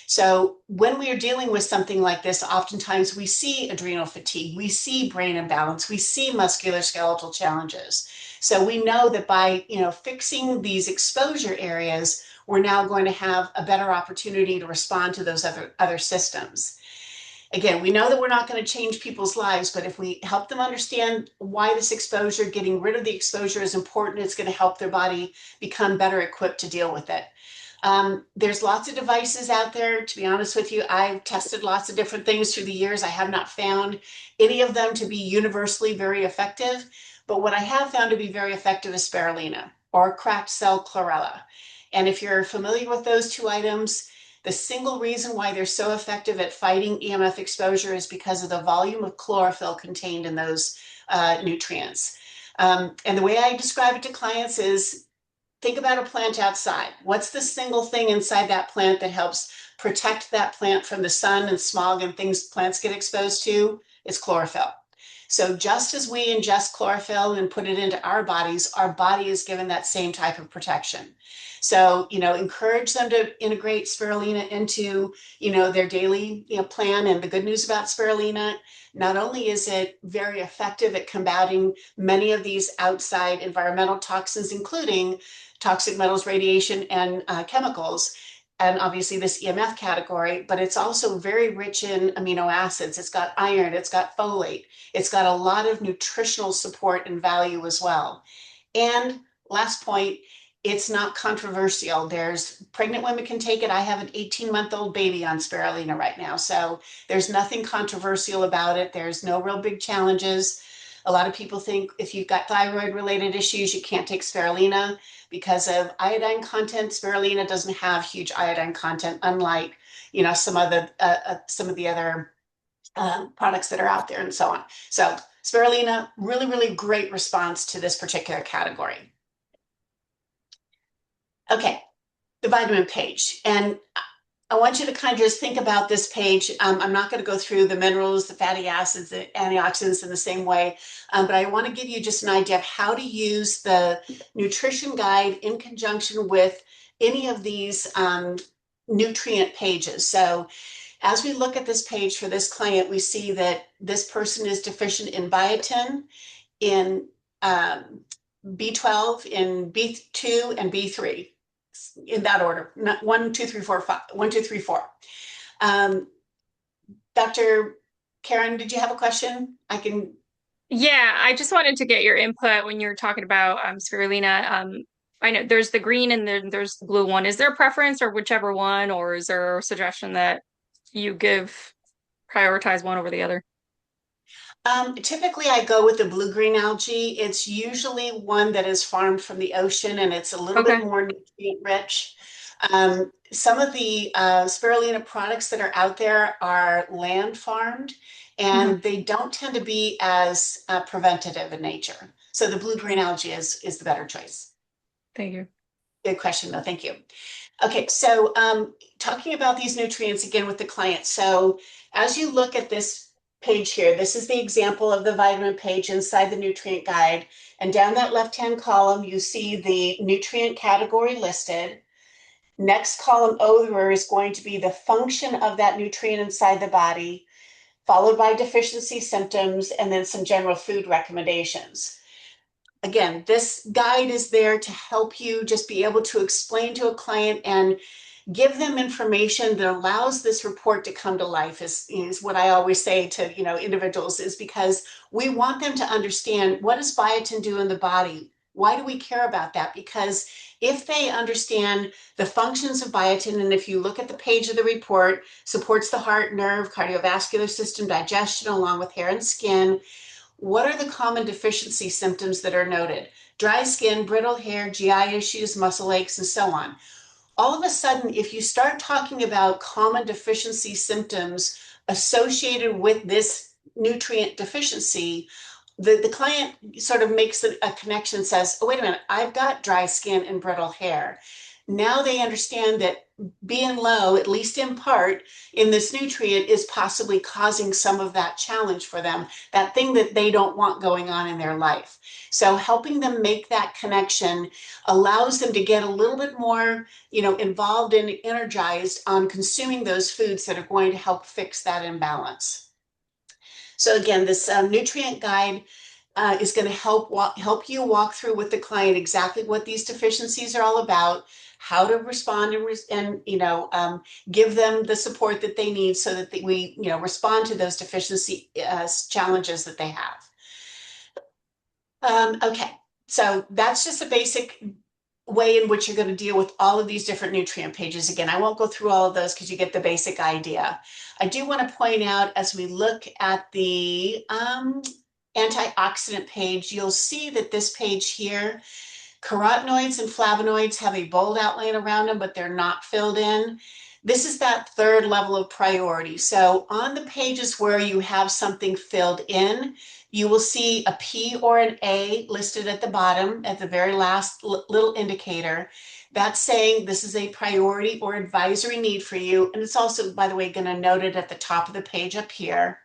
A: So when we are dealing with something like this, oftentimes we see adrenal fatigue, we see brain imbalance, we see musculoskeletal challenges. So we know that by, fixing these exposure areas, we're now going to have a better opportunity to respond to those other systems. Again, we know that we're not going to change people's lives, but if we help them understand why this exposure, getting rid of the exposure is important, it's going to help their body become better equipped to deal with it. There's lots of devices out there. To be honest with you, I've tested lots of different things through the years. I have not found any of them to be universally very effective, but what I have found to be very effective is spirulina or cracked cell chlorella. And if you're familiar with those two items, the single reason why they're so effective at fighting EMF exposure is because of the volume of chlorophyll contained in those nutrients. And the way I describe it to clients is, think about a plant outside. What's the single thing inside that plant that helps protect that plant from the sun and smog and things plants get exposed to? It's chlorophyll. So just as we ingest chlorophyll and put it into our body is given that same type of protection. So, encourage them to integrate spirulina into, their daily, plan. And the good news about spirulina, not only is it very effective at combating many of these outside environmental toxins, including toxic metals, radiation, and chemicals, and obviously this EMF category, but it's also very rich in amino acids. It's got iron, it's got folate, it's got a lot of nutritional support and value as well. And last point, it's not controversial. There's pregnant women can take it. I have an 18-month-old baby on spirulina right now. So there's nothing controversial about it. There's no real big challenges. A lot of people think if you've got thyroid related issues, you can't take spirulina because of iodine content. Spirulina doesn't have huge iodine content, unlike, some of the other products that are out there and so on. So spirulina, really, really great response to this particular category. Okay, the vitamin page. And I want you to kind of just think about this page. I'm not going to go through the minerals, the fatty acids, the antioxidants in the same way, but I want to give you just an idea of how to use the nutrition guide in conjunction with any of these nutrient pages. So as we look at this page for this client, we see that this person is deficient in biotin, in B12, in B2, and B3. In that order, not 1, 2, 3, 4, 5, 1, 2, 3, 4. Dr. Karen, did you have a question?
D: Yeah, I just wanted to get your input when you're talking about spirulina. I know there's the green and then there's the blue one. Is there a preference or whichever one, or is there a suggestion that you prioritize one over the other?
A: Typically, I go with the blue-green algae. It's usually one that is farmed from the ocean and it's a little bit more nutrient rich. Some of the spirulina products that are out there are land farmed and they don't tend to be as preventative in nature. So the blue-green algae is the better choice.
D: Thank you.
A: Good question, though. Thank you. Okay, so talking about these nutrients again with the client. So as you look at this page here, this is the example of the vitamin page inside the nutrient guide. And down that left-hand column, you see the nutrient category listed. Next column over is going to be the function of that nutrient inside the body, followed by deficiency symptoms, and then some general food recommendations. Again, this guide is there to help you just be able to explain to a client and give them information that allows this report to come to life is what I always say to individuals, is because we want them to understand, what does biotin do in the body? Why do we care about that? Because if they understand the functions of biotin, and if you look at the page of the report, supports the heart, nerve, cardiovascular system, digestion, along with hair and skin. What are the common deficiency symptoms that are noted? Dry skin, brittle hair, GI issues, muscle aches, and so on. All of a sudden, if you start talking about common deficiency symptoms associated with this nutrient deficiency, the client sort of makes a connection, says, oh, wait a minute, I've got dry skin and brittle hair. Now they understand that being low, at least in part, in this nutrient is possibly causing some of that challenge for them, that thing that they don't want going on in their life. So helping them make that connection allows them to get a little bit more, involved and energized on consuming those foods that are going to help fix that imbalance. So again, this nutrient guide is going to help you walk through with the client exactly what these deficiencies are all about, how to respond and give them the support that they need so that we respond to those deficiency challenges that they have. Okay, so that's just a basic way in which you're going to deal with all of these different nutrient pages. Again, I won't go through all of those because you get the basic idea. I do want to point out, as we look at the antioxidant page, you'll see that this page here, carotenoids and flavonoids have a bold outline around them, but they're not filled in. This is that third level of priority. So on the pages where you have something filled in, you will see a P or an A listed at the bottom at the very last little indicator. That's saying this is a priority or advisory need for you. And it's also, by the way, going to note it at the top of the page up here.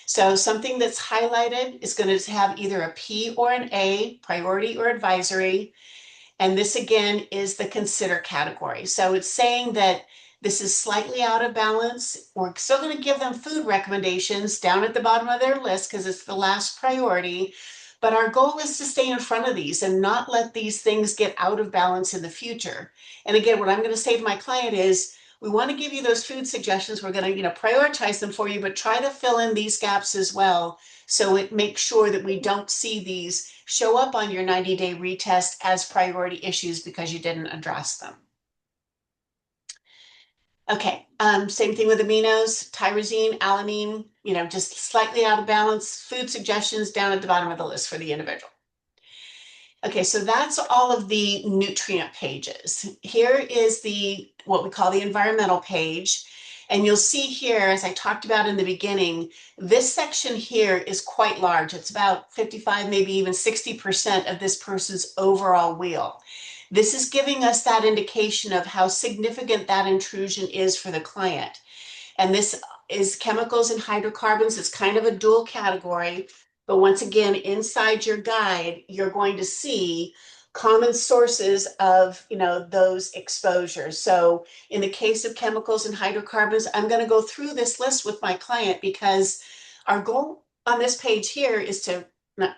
A: So something that's highlighted is going to have either a P or an A, priority or advisory. And this again is the consider category. So it's saying that this is slightly out of balance. We're still going to give them food recommendations down at the bottom of their list because it's the last priority. But our goal is to stay in front of these and not let these things get out of balance in the future. And again, what I'm going to say to my client is, we want to give you those food suggestions. We're going to, prioritize them for you, but try to fill in these gaps as well. So it makes sure that we don't see these show up on your 90-day retest as priority issues because you didn't address them. Okay, same thing with aminos, tyrosine, alanine, just slightly out of balance. Food suggestions down at the bottom of the list for the individual. Okay, so that's all of the nutrient pages. Here is what we call the environmental page. And you'll see here, as I talked about in the beginning, this section here is quite large. It's about 55, maybe even 60% of this person's overall wheel. This is giving us that indication of how significant that intrusion is for the client. And this is chemicals and hydrocarbons. It's kind of a dual category. But once again, inside your guide, you're going to see common sources of, those exposures. So in the case of chemicals and hydrocarbons, I'm going to go through this list with my client because our goal on this page here is to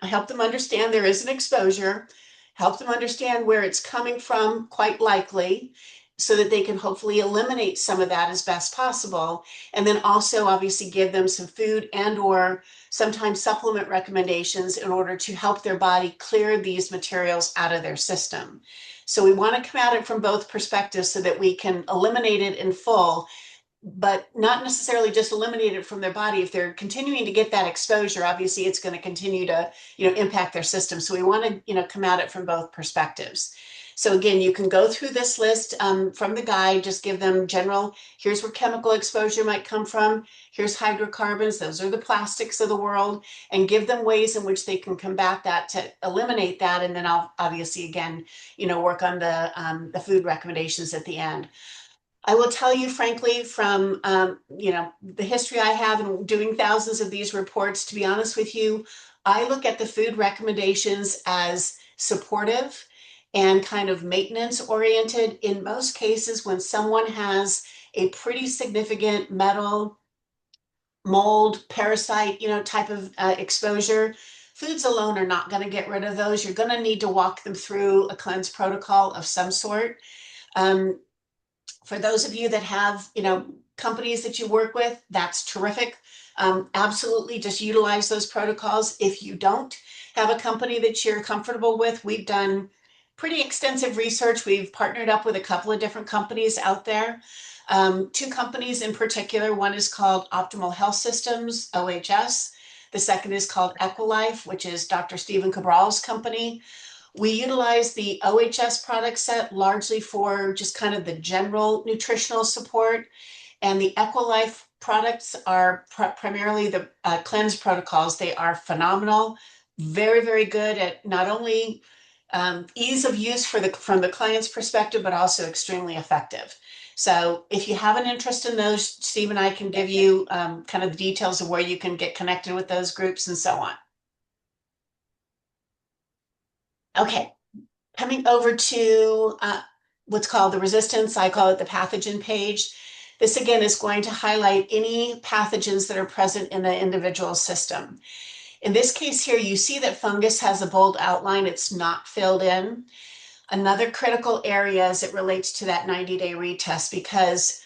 A: help them understand there is an exposure, help them understand where it's coming from, quite likely, so that they can hopefully eliminate some of that as best possible. And then also obviously give them some food and or sometimes supplement recommendations in order to help their body clear these materials out of their system. So we want to come at it from both perspectives so that we can eliminate it in full, but not necessarily just eliminate it from their body. If they're continuing to get that exposure, obviously it's going to continue to, impact their system. So we want to, come at it from both perspectives. So again, you can go through this list from the guide, just give them general, here's where chemical exposure might come from, here's hydrocarbons, those are the plastics of the world, and give them ways in which they can combat that to eliminate that. And then I'll obviously, again, work on the food recommendations at the end. I will tell you, frankly, from the history I have in doing thousands of these reports, to be honest with you, I look at the food recommendations as supportive and kind of maintenance oriented. In most cases, when someone has a pretty significant metal, mold, parasite, type of exposure, foods alone are not going to get rid of those. You're going to need to walk them through a cleanse protocol of some sort. For those of you that have, companies that you work with, that's terrific. Absolutely just utilize those protocols. If you don't have a company that you're comfortable with, we've done pretty extensive research. We've partnered up with a couple of different companies out there. Two companies in particular. One is called Optimal Health Systems, OHS. The second is called Equilife, which is Dr. Stephen Cabral's company. We utilize the OHS product set largely for just kind of the general nutritional support. And the Equilife products are primarily the cleanse protocols. They are phenomenal, very, very good at not only ease of use from the client's perspective, but also extremely effective. So if you have an interest in those, Steve and I can give you kind of the details of where you can get connected with those groups and so on. Okay, coming over to what's called the resistance, I call it the pathogen page. This again is going to highlight any pathogens that are present in the individual system. In this case here, you see that fungus has a bold outline. It's not filled in. Another critical area as it relates to that 90-day retest, because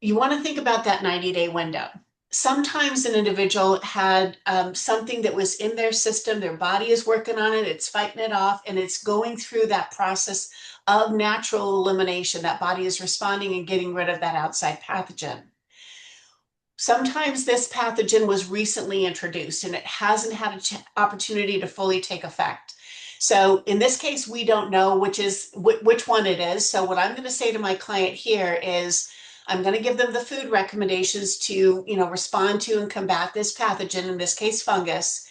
A: you want to think about that 90-day window. Sometimes an individual had something that was in their system, their body is working on it, it's fighting it off, and it's going through that process of natural elimination. That body is responding and getting rid of that outside pathogen. Sometimes this pathogen was recently introduced and it hasn't had an opportunity to fully take effect. So in this case, we don't know which one it is. So what I'm going to say to my client here is I'm going to give them the food recommendations to, respond to and combat this pathogen, in this case, fungus.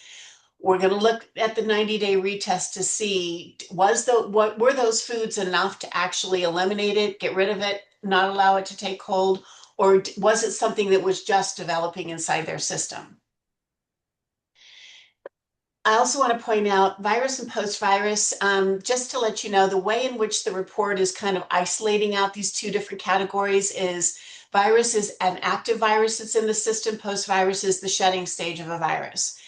A: We're going to look at the 90-day retest to see what were those foods enough to actually eliminate it, get rid of it, not allow it to take hold, or was it something that was just developing inside their system? I also want to point out virus and post-virus, just to let you know, the way in which the report is kind of isolating out these two different categories is virus is an active virus that's in the system, post-virus is the shedding stage of a virus.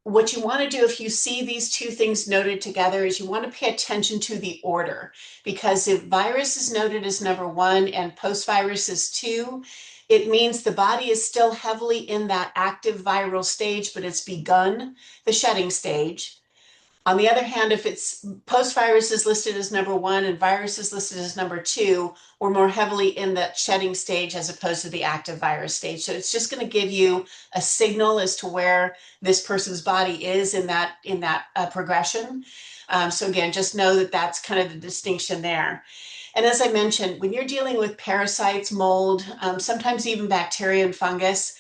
A: What you want to do if you see these two things noted together is you want to pay attention to the order, because if virus is noted as number 1 and post-virus is 2, it means the body is still heavily in that active viral stage, but it's begun the shedding stage. On the other hand, if it's post-virus is listed as number 1 and virus is listed as number 2, we're more heavily in that shedding stage as opposed to the active virus stage. So it's just going to give you a signal as to where this person's body is in that progression. So again, just know that that's kind of the distinction there. And as I mentioned, when you're dealing with parasites, mold, sometimes even bacteria and fungus,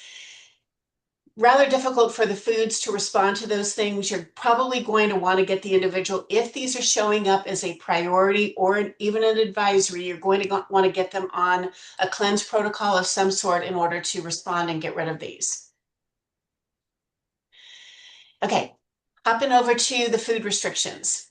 A: rather difficult for the foods to respond to those things. You're probably going to want to get the individual, if these are showing up as a priority or even an advisory, you're going to want to get them on a cleanse protocol of some sort in order to respond and get rid of these. Okay, hopping over to the food restrictions.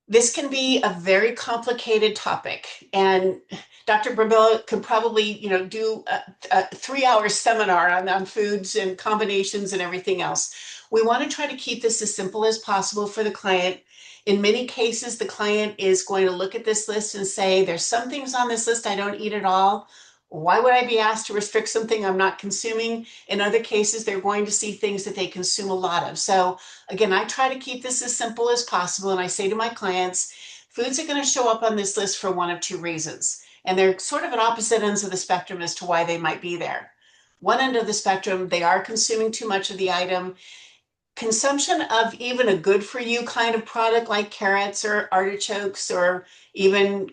A: This can be a very complicated topic, and Dr. Brambilla could probably, do a 3-hour seminar on foods and combinations and everything else. We want to try to keep this as simple as possible for the client. In many cases, the client is going to look at this list and say, there's some things on this list I don't eat at all. Why would I be asked to restrict something I'm not consuming? In other cases, they're going to see things that they consume a lot of. So again, I try to keep this as simple as possible. And I say to my clients, foods are going to show up on this list for one of 2 reasons. And they're sort of at opposite ends of the spectrum as to why they might be there. One end of the spectrum, they are consuming too much of the item. Consumption of even a good for you kind of product like carrots or artichokes or even,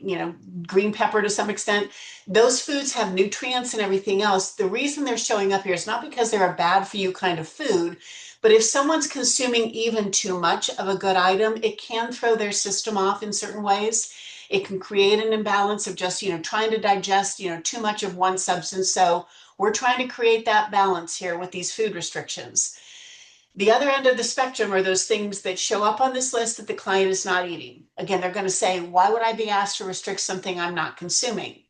A: green pepper to some extent, those foods have nutrients and everything else. The reason they're showing up here is not because they're a bad for you kind of food, but if someone's consuming even too much of a good item, it can throw their system off in certain ways. It can create an imbalance of just, trying to digest, too much of one substance. So we're trying to create that balance here with these food restrictions. The other end of the spectrum are those things that show up on this list that the client is not eating. Again, they're going to say, why would I be asked to restrict something I'm not consuming?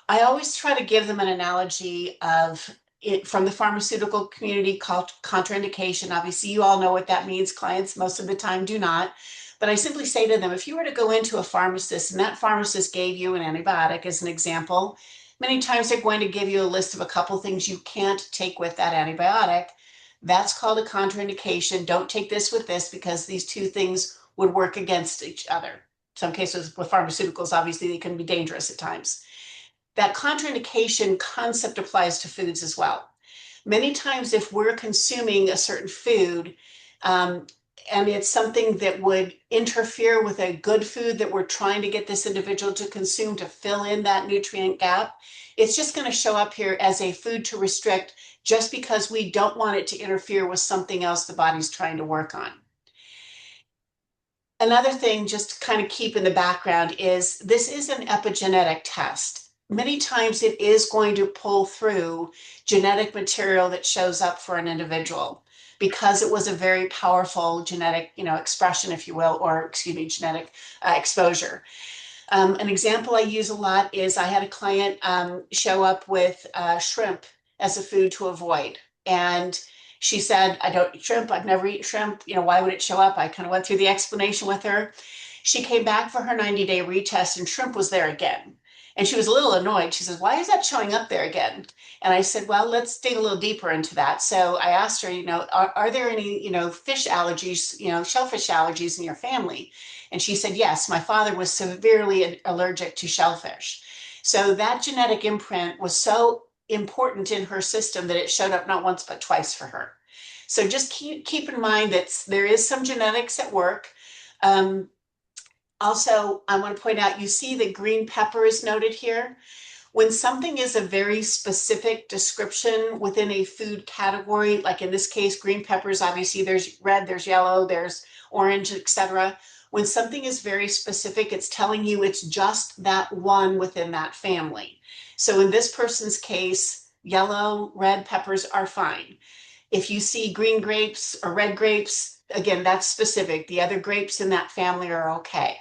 A: I always try to give them an analogy of it from the pharmaceutical community called contraindication. Obviously, you all know what that means. Clients most of the time do not. But I simply say to them, if you were to go into a pharmacist and that pharmacist gave you an antibiotic as an example, many times they're going to give you a list of a couple things you can't take with that antibiotic. That's called a contraindication. Don't take this with this because these 2 things would work against each other. In some cases with pharmaceuticals, obviously they can be dangerous at times. That contraindication concept applies to foods as well. Many times if we're consuming a certain food, and it's something that would interfere with a good food that we're trying to get this individual to consume to fill in that nutrient gap, it's just going to show up here as a food to restrict just because we don't want it to interfere with something else the body's trying to work on. Another thing just to kind of keep in the background is this is an epigenetic test. Many times it is going to pull through genetic material that shows up for an individual because it was a very powerful genetic, expression, if you will, or excuse me, genetic exposure. An example I use a lot is I had a client show up with shrimp as a food to avoid. And she said, I don't eat shrimp. I've never eaten shrimp. Why would it show up? I kind of went through the explanation with her. She came back for her 90-day retest and shrimp was there again. And she was a little annoyed. She says, why is that showing up there again? And I said, well, let's dig a little deeper into that. So I asked her, are there any, fish allergies, shellfish allergies in your family? And she said, yes, my father was severely allergic to shellfish. So that genetic imprint was so important in her system that it showed up not once, but twice for her. So just keep in mind that there is some genetics at work. Also, I want to point out, you see the green pepper is noted here. When something is a very specific description within a food category, like in this case, green peppers, obviously there's red, there's yellow, there's orange, etc. When something is very specific, it's telling you it's just that one within that family. So in this person's case, yellow, red peppers are fine. If you see green grapes or red grapes, again, that's specific. The other grapes in that family are okay.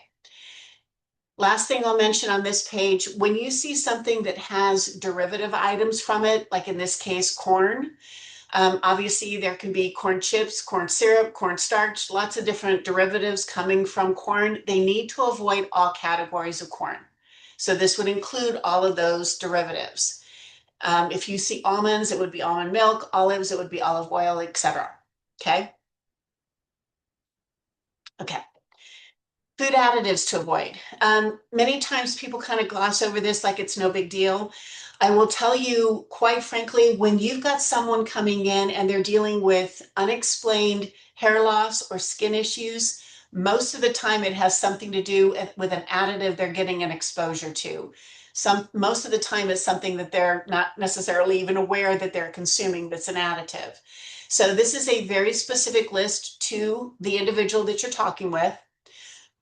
A: Last thing I'll mention on this page, when you see something that has derivative items from it, like in this case, corn, obviously there can be corn chips, corn syrup, corn starch, lots of different derivatives coming from corn. They need to avoid all categories of corn. So this would include all of those derivatives. If you see almonds, it would be almond milk, olives, it would be olive oil, etc. Okay? Okay. Food additives to avoid. Many times people kind of gloss over this like it's no big deal. I will tell you, quite frankly, when you've got someone coming in and they're dealing with unexplained hair loss or skin issues, most of the time it has something to do with an additive they're getting an exposure to. Most of the time it's something that they're not necessarily even aware that they're consuming that's an additive. So this is a very specific list to the individual that you're talking with.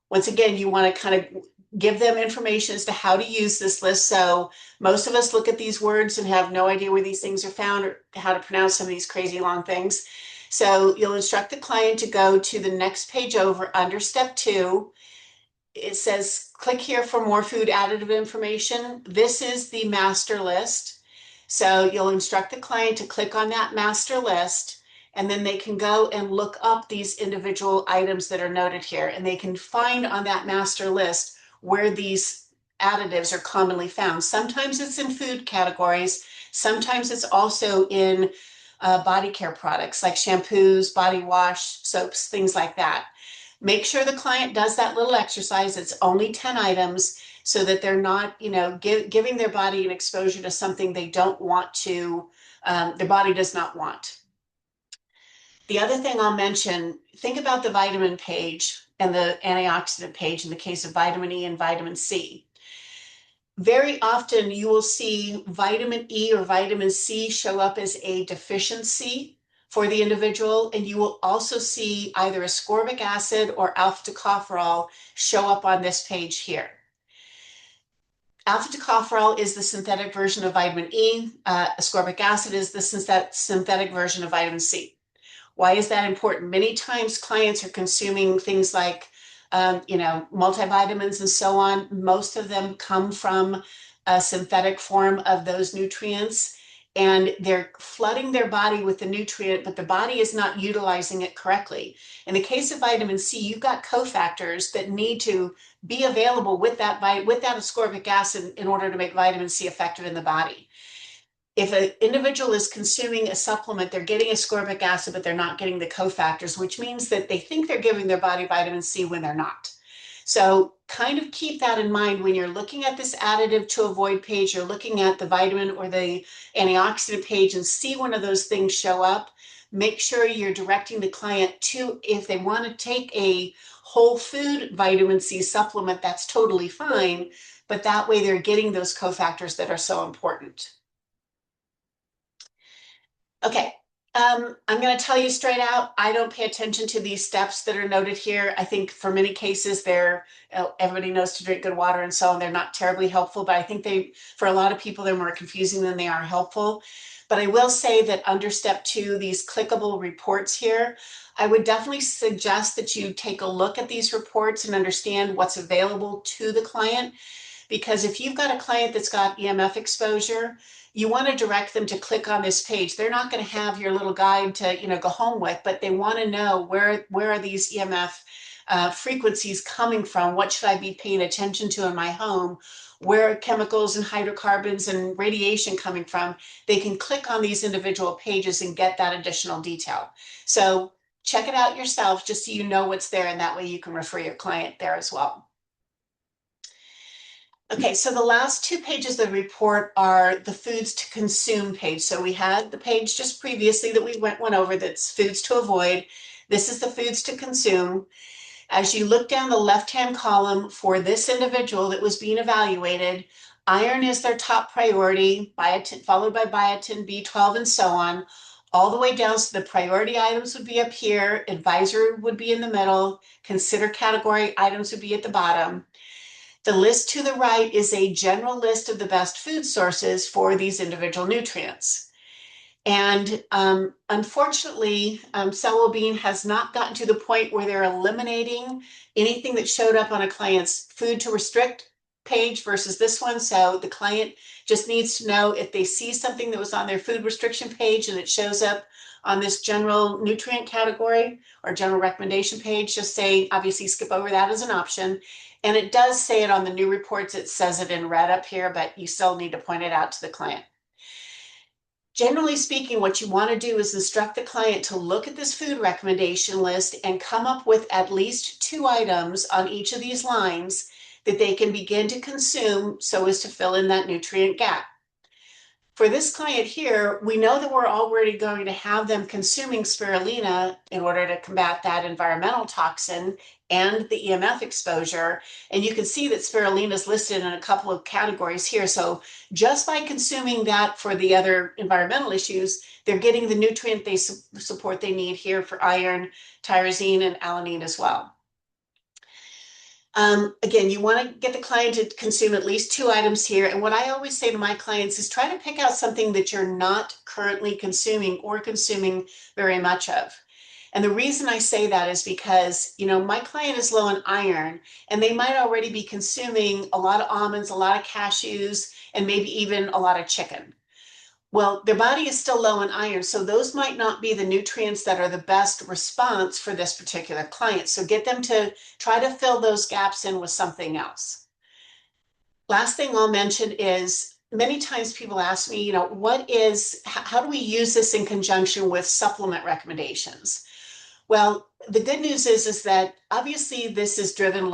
A: Once again, you want to kind of give them information as to how to use this list. So most of us look at these words and have no idea where these things are found or how to pronounce some of these crazy long things. So you'll instruct the client to go to the next page over under step 2. It says, click here for more food additive information. This is the master list. So you'll instruct the client to click on that master list, and then they can go and look up these individual items that are noted here, and they can find on that master list where these additives are commonly found. Sometimes it's in food categories. Sometimes it's also in body care products like shampoos, body wash, soaps, things like that. Make sure the client does that little exercise. It's only 10 items so that they're not, giving their body an exposure to something they don't want to, their body does not want. The other thing I'll mention, think about the vitamin page and the antioxidant page in the case of vitamin E and vitamin C. Very often you will see vitamin E or vitamin C show up as a deficiency for the individual, and you will also see either ascorbic acid or alpha tocopherol show up on this page here. Alpha tocopherol is the synthetic version of vitamin E. Ascorbic acid is the synthetic version of vitamin C. Why is that important? Many times clients are consuming things like, multivitamins and so on. Most of them come from a synthetic form of those nutrients, and they're flooding their body with the nutrient, but the body is not utilizing it correctly. In the case of vitamin C, you've got cofactors that need to be available with that ascorbic acid in order to make vitamin C effective in the body. If an individual is consuming a supplement, they're getting ascorbic acid, but they're not getting the cofactors, which means that they think they're giving their body vitamin C when they're not. So kind of keep that in mind when you're looking at this additive to avoid page, you're looking at the vitamin or the antioxidant page and see one of those things show up. make sure you're directing the client to, if they want to take a whole food vitamin C supplement, that's totally fine, but that way they're getting those cofactors that are so important. Okay, I'm going to tell you straight out, I don't pay attention to these steps that are noted here. I think for many cases, everybody knows to drink good water and so on. They're not terribly helpful, but I think for a lot of people, they're more confusing than they are helpful. But I will say that under step 2, these clickable reports here, I would definitely suggest that you take a look at these reports and understand what's available to the client. Because if you've got a client that's got EMF exposure, you want to direct them to click on this page. They're not going to have your little guide to, go home with, but they want to know where are these EMF frequencies coming from? What should I be paying attention to in my home? Where are chemicals and hydrocarbons and radiation coming from? They can click on these individual pages and get that additional detail. So check it out yourself just so you know what's there, and that way you can refer your client there as well. Okay, so the last 2 pages of the report are the foods to consume page. So we had the page just previously that we went over that's foods to avoid. This is the foods to consume. As you look down the left-hand column for this individual that was being evaluated, iron is their top priority, biotin, followed by biotin, B12, and so on. All the way down, so the priority items would be up here, advisor would be in the middle, consider category items would be at the bottom. The list to the right is a general list of the best food sources for these individual nutrients. And unfortunately, Cell Wellbeing has not gotten to the point where they're eliminating anything that showed up on a client's food to restrict page versus this one. So the client just needs to know if they see something that was on their food restriction page and it shows up on this general nutrient category or general recommendation page, just say, obviously skip over that as an option. And it does say it on the new reports, it says it in red up here, but you still need to point it out to the client. Generally speaking, what you want to do is instruct the client to look at this food recommendation list and come up with at least 2 items on each of these lines that they can begin to consume so as to fill in that nutrient gap. For this client here, we know that we're already going to have them consuming spirulina in order to combat that environmental toxin and the EMF exposure. And you can see that spirulina is listed in a couple of categories here. So just by consuming that for the other environmental issues, they're getting the nutrient support they need here for iron, tyrosine, and alanine as well. Again, you want to get the client to consume at least 2 items here. And what I always say to my clients is try to pick out something that you're not currently consuming or consuming very much of. And the reason I say that is because, my client is low in iron and they might already be consuming a lot of almonds, a lot of cashews, and maybe even a lot of chicken. Well, their body is still low in iron, so those might not be the nutrients that are the best response for this particular client. So get them to try to fill those gaps in with something else. Last thing I'll mention is many times people ask me, how do we use this in conjunction with supplement recommendations? Well, the good news is that obviously this is driving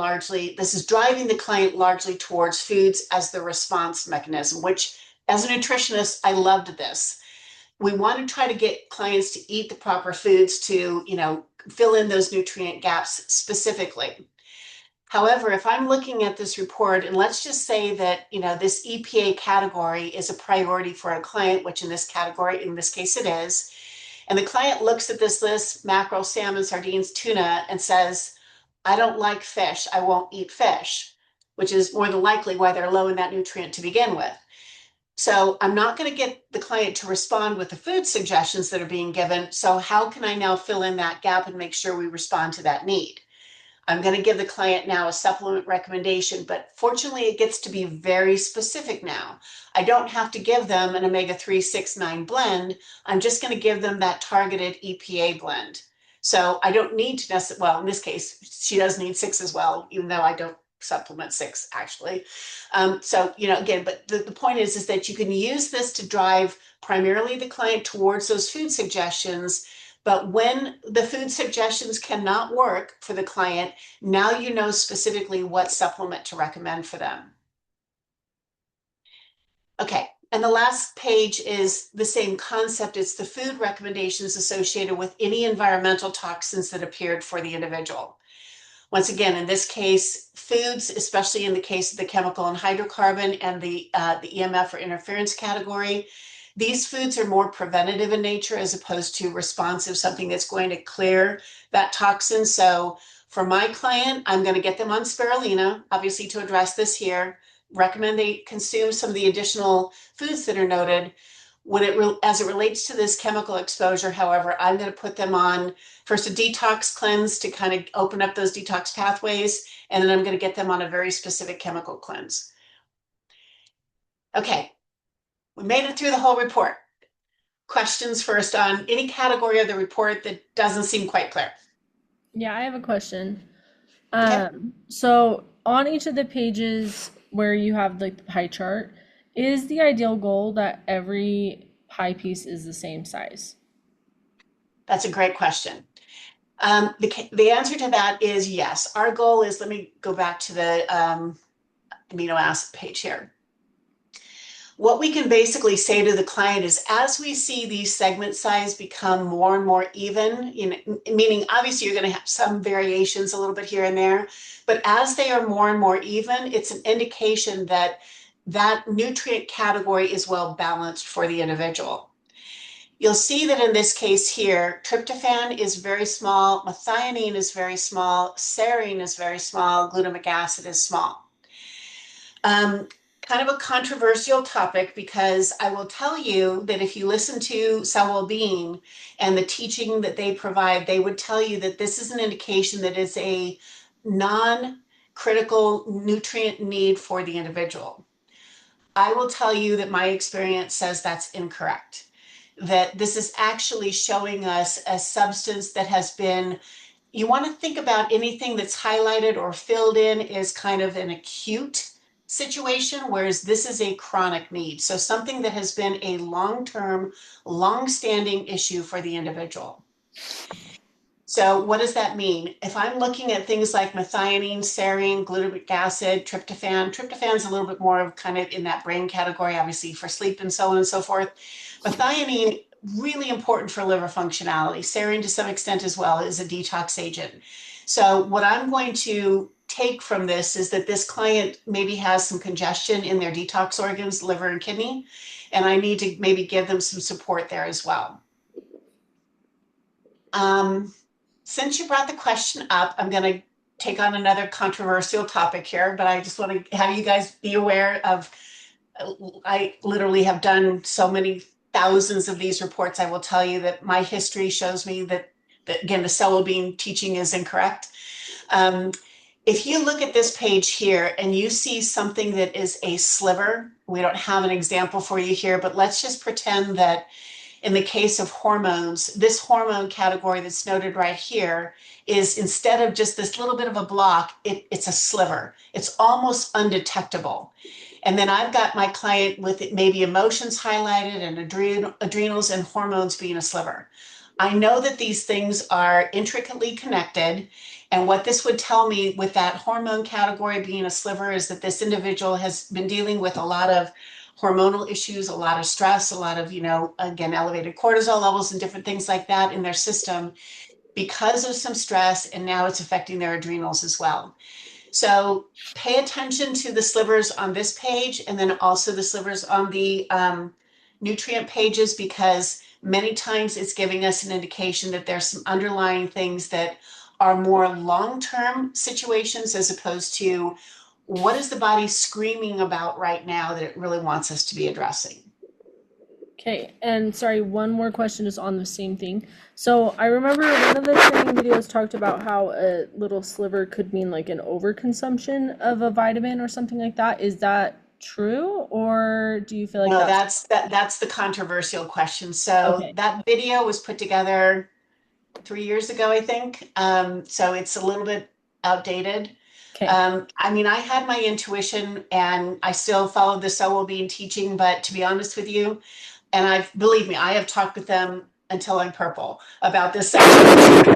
A: the client largely towards foods as the response mechanism, which as a nutritionist, I loved this. We want to try to get clients to eat the proper foods to, fill in those nutrient gaps specifically. However, if I'm looking at this report, and let's just say that, this EPA category is a priority for a client, which in this case it is, and the client looks at this list, mackerel, salmon, sardines, tuna, and says, I don't like fish, I won't eat fish, which is more than likely why they're low in that nutrient to begin with. So I'm not going to get the client to respond with the food suggestions that are being given. So how can I now fill in that gap and make sure we respond to that need? I'm going to give the client now a supplement recommendation, but fortunately it gets to be very specific now. I don't have to give them an omega-3, 6, 9 blend. I'm just going to give them that targeted EPA blend. So I don't need to necessarily, well, in this case, she does need 6 as well, even though I don't supplement 6 actually. So, again, but the point is that you can use this to drive primarily the client towards those food suggestions. But when the food suggestions cannot work for the client, now you know specifically what supplement to recommend for them. Okay, And the last page is the same concept. It's the food recommendations associated with any environmental toxins that appeared for the individual. Once again, in this case, foods, especially in the case of the chemical and hydrocarbon and the EMF or interference category, these foods are more preventative in nature as opposed to responsive, something that's going to clear that toxin. So for my client, I'm going to get them on spirulina, obviously to address this here. Recommend they consume some of the additional foods that are noted. As it relates to this chemical exposure, however, I'm going to put them on first a detox cleanse to kind of open up those detox pathways, and then I'm going to get them on a very specific chemical cleanse. Okay, we made it through the whole report. Questions first on any category of the report that doesn't seem quite clear?
C: Yeah, I have a question.
A: Okay.
C: So on each of the pages where you have like the pie chart, is the ideal goal that every pie piece is the same size?
A: That's a great question. The answer to that is yes. Our goal is, let me go back to the amino acid page here. What we can basically say to the client is, as we see these segment size become more and more even, meaning obviously you're going to have some variations a little bit here and there, but as they are more and more even, it's an indication that that nutrient category is well balanced for the individual. You'll see that in this case here, tryptophan is very small, methionine is very small, serine is very small, glutamic acid is small. Kind of a controversial topic, because I will tell you that if you listen to Cell Wellbeing and the teaching that they provide, they would tell you that this is an indication that it's a non-critical nutrient need for the individual. I will tell you that my experience says that's incorrect, that this is actually showing us a substance that has been, you want to think about anything that's highlighted or filled in as kind of an acute situation, whereas this is a chronic need. So something that has been a long-term, long-standing issue for the individual. So what does that mean? If I'm looking at things like methionine, serine, glutamic acid, tryptophan's a little bit more of kind of in that brain category, obviously for sleep and so on and so forth. Methionine, really important for liver functionality. Serine to some extent as well is a detox agent. So what I'm going to take from this is that this client maybe has some congestion in their detox organs, liver and kidney, and I need to maybe give them some support there as well. Since you brought the question up, I'm going to take on another controversial topic here, but I just want to have you guys be aware of, I literally have done so many thousands of these reports. I will tell you that my history shows me that again, the Cell Wellbeing teaching is incorrect. If you look at this page here and you see something that is a sliver, we don't have an example for you here, but let's just pretend that in the case of hormones, this hormone category that's noted right here is, instead of just this little bit of a block, it's a sliver. It's almost undetectable. And then I've got my client with maybe emotions highlighted and adrenals and hormones being a sliver. I know that these things are intricately connected. And what this would tell me with that hormone category being a sliver is that this individual has been dealing with a lot of hormonal issues, a lot of stress, a lot of, again, elevated cortisol levels and different things like that in their system because of some stress. And now it's affecting their adrenals as well. So pay attention to the slivers on this page and then also the slivers on the nutrient pages, because many times it's giving us an indication that there's some underlying things that are more long-term situations as opposed to what is the body screaming about right now that it really wants us to be addressing.
C: Okay, and sorry, one more question is on the same thing. So I remember one of the training videos talked about how a little sliver could mean like an overconsumption of a vitamin or something like that. Is that true, or do you feel like
A: No,
C: that's
A: that's the controversial question. So
C: okay?
A: that video was put together 3 years ago, I think. So it's a little bit outdated.
C: Okay.
A: I mean, I had my intuition and I still followed the Cell Wellbeing teaching, but to be honest with you, and believe me, I have talked with them until I'm purple about this section,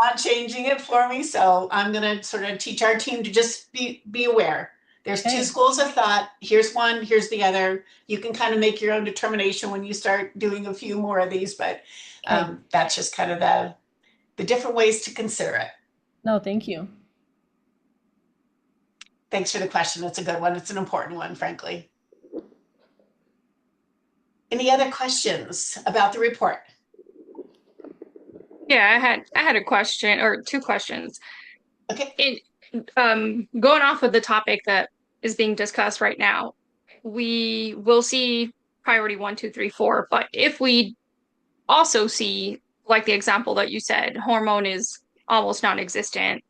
A: not changing it for me. So I'm going to sort of teach our team to just be aware There's two
C: Okay.
A: schools of thought. Here's one, here's the other. You can kind of make your own determination when you start doing a few more of these, but
C: Okay.
A: that's just kind of the different ways to consider it.
C: No, thank you.
A: Thanks for the question. It's a good one. It's an important one, frankly. Any other questions about the report?
D: Yeah, I had a question or two questions.
A: Okay.
D: In Going off of the topic that is being discussed right now, we will see priority one, two, three, four. But if we also see, like the example that you said, hormone is almost non-existent,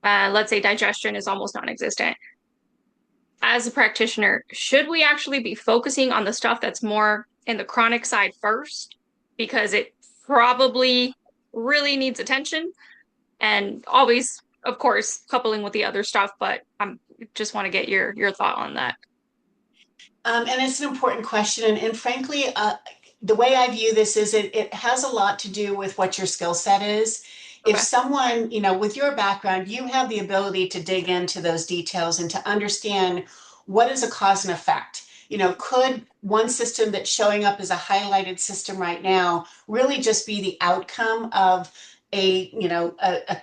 D: let's say digestion is almost non-existent. As a practitioner, should we actually be focusing on the stuff that's more in the chronic side first? Because it probably really needs attention and always, of course, coupling with the other stuff, but I'm just want to get your thought on that.
A: And it's an important question. And frankly, the way I view this is it has a lot to do with what your skill set is. If
D: Okay.
A: someone, you know, with your background, you have the ability to dig into those details and to understand what is a cause and effect. You know, could one system that's showing up as a highlighted system right now really just be the outcome of a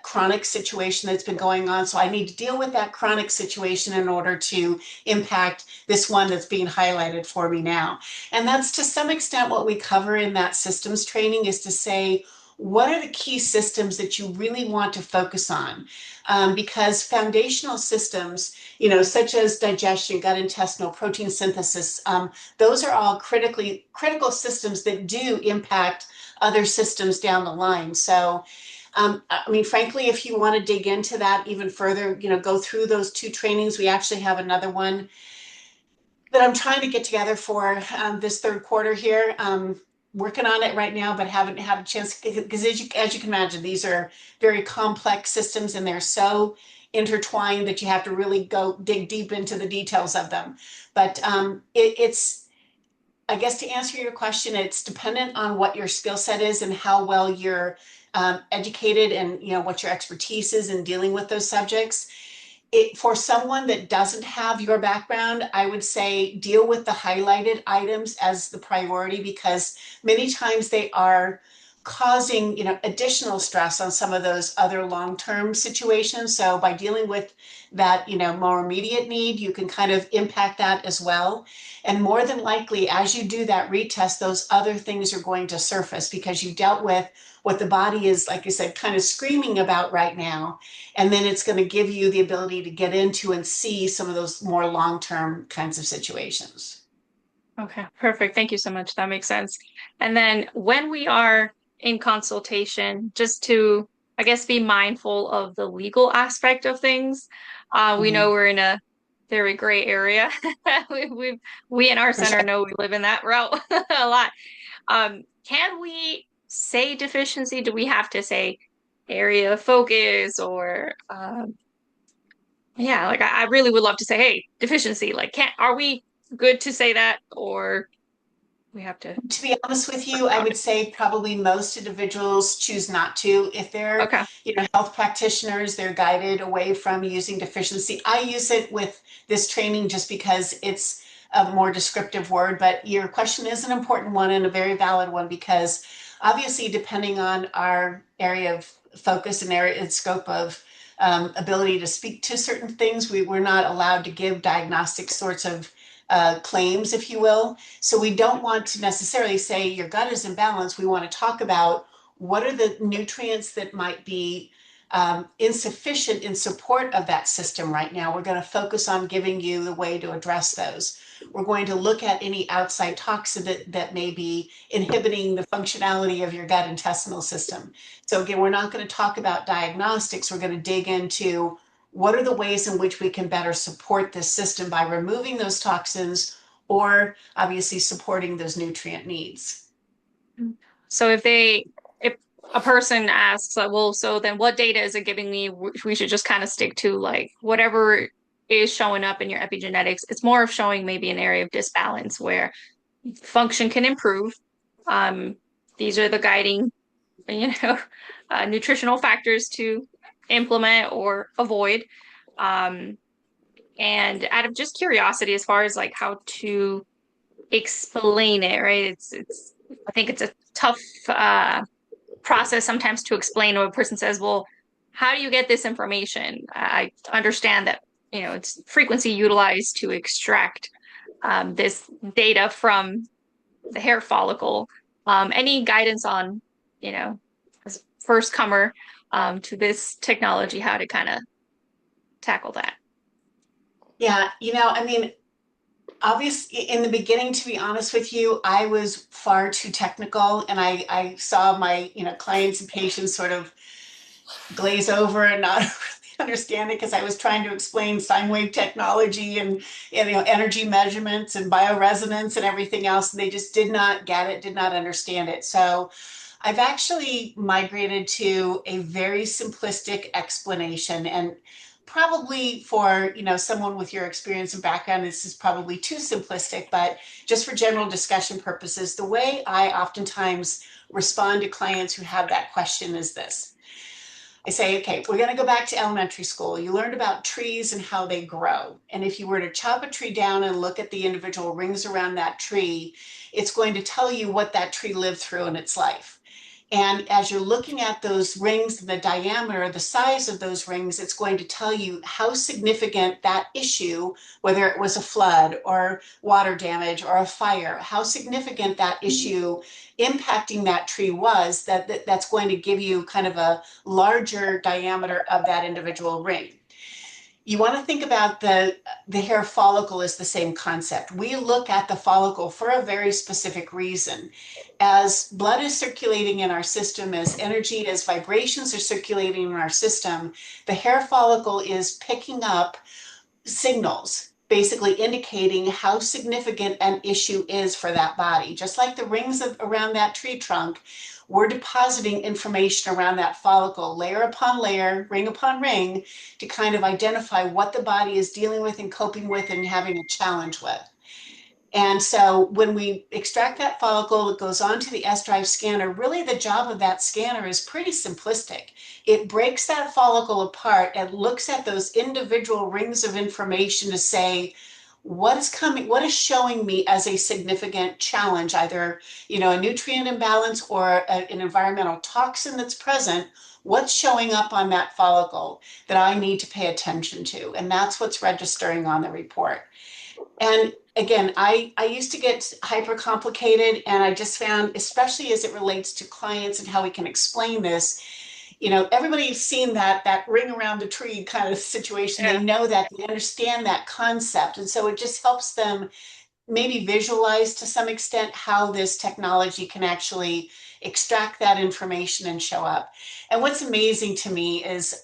A: chronic situation that's been going on? So I need to deal with that chronic situation in order to impact this one that's being highlighted for me now. And that's to some extent what we cover in that systems training, is to say, what are the key systems that you really want to focus on? Because foundational systems, you know, such as digestion, gut intestinal, protein synthesis, those are all critical systems that do impact other systems down the line. So I mean, frankly, if you want to dig into that even further, you know, go through those two trainings. We actually have another one that I'm trying to get together for this third quarter here. Working on it right now, but haven't had a chance, because as you can imagine, these are very complex systems and they're so intertwined that you have to really go dig deep into the details of them. But it's, I guess to answer your question, it's dependent on what your skill set is and how well you're educated, and you know what your expertise is in dealing with those subjects. For someone that doesn't have your background, I would say deal with the highlighted items as the priority, because many times they are causing, you know, additional stress on some of those other long-term situations. So by dealing with that, you know, more immediate need, you can kind of impact that as well. And more than likely, as you do that retest, those other things are going to surface because you dealt with what the body is, like I said, kind of screaming about right now. And then it's going to give you the ability to get into and see some of those more long-term kinds of situations.
D: Okay, perfect. Thank you so much. That makes sense. And then when we are in consultation, just to, I guess, be mindful of the legal aspect of things. We
A: Mhm.
D: know we're in a very gray area. We in our
A: For
D: center
A: sure.
D: know we live in that route a lot. Can we say deficiency? Do we have to say area of focus or yeah, like I really would love to say, hey, deficiency. Like, can't are we good to say that, or we have to
A: To be honest with
D: work
A: you, I
D: around
A: would
D: it?
A: say probably most individuals choose not to. If they're,
D: Okay.
A: you know, health practitioners, they're guided away from using deficiency. I use it with this training just because it's a more descriptive word, but your question is an important one and a very valid one, because obviously depending on our area of focus and area and scope of ability to speak to certain things, we're not allowed to give diagnostic sorts of claims, if you will. So we don't want to necessarily say your gut is imbalanced. We want to talk about what are the nutrients that might be insufficient in support of that system right now. We're going to focus on giving you the way to address those. We're going to look at any outside toxin that may be inhibiting the functionality of your gut intestinal system. So again, we're not going to talk about diagnostics. We're going to dig into what are the ways in which we can better support this system by removing those toxins, or obviously supporting those nutrient needs.
D: So if a person asks, like, well, so then what data is it giving me? We should just kind of stick to like whatever is showing up in your epigenetics. It's more of showing maybe an area of disbalance where function can improve. Um, these are the guiding, you know, nutritional factors to implement or avoid. Um, And out of just curiosity, as far as like how to explain it, right? I think it's a tough process sometimes to explain when a person says, well, how do you get this information? I understand that, it's frequency utilized to extract this data from the hair follicle. Any guidance on, as first comer to this technology, how to kind of tackle that?
A: Yeah, I mean, obviously, in the beginning, to be honest with you, I was far too technical, and I saw my, clients and patients sort of glaze over and not really understand it because I was trying to explain sine wave technology and energy measurements and bioresonance and everything else, and they just did not get it, did not understand it. So I've actually migrated to a very simplistic explanation, and probably for someone with your experience and background, this is probably too simplistic, but just for general discussion purposes, the way I oftentimes respond to clients who have that question is this. I say, okay, we're going to go back to elementary school. You learned about trees and how they grow. And if you were to chop a tree down and look at the individual rings around that tree, it's going to tell you what that tree lived through in its life. And as you're looking at those rings, the diameter, the size of those rings, it's going to tell you how significant that issue, whether it was a flood or water damage or a fire, how significant that issue impacting that tree was, that's going to give you kind of a larger diameter of that individual ring. You want to think about the hair follicle as the same concept. We look at the follicle for a very specific reason. As blood is circulating in our system, as energy, as vibrations are circulating in our system, the hair follicle is picking up signals, basically indicating how significant an issue is for that body. Just like the rings around that tree trunk, we're depositing information around that follicle, layer upon layer, ring upon ring, to kind of identify what the body is dealing with and coping with and having a challenge with. And so when we extract that follicle, it goes onto the S-Drive scanner. Really, the job of that scanner is pretty simplistic. It breaks that follicle apart and looks at those individual rings of information to say, what is coming, what is showing me as a significant challenge, either, a nutrient imbalance or an environmental toxin that's present. What's showing up on that follicle that I need to pay attention to? And that's what's registering on the report. And again, I used to get hyper complicated, and I just found, especially as it relates to clients and how we can explain this, everybody's seen that ring around the tree kind of situation.
D: Yeah.
A: They know that, they understand that concept. And so it just helps them maybe visualize to some extent how this technology can actually extract that information and show up. And what's amazing to me is,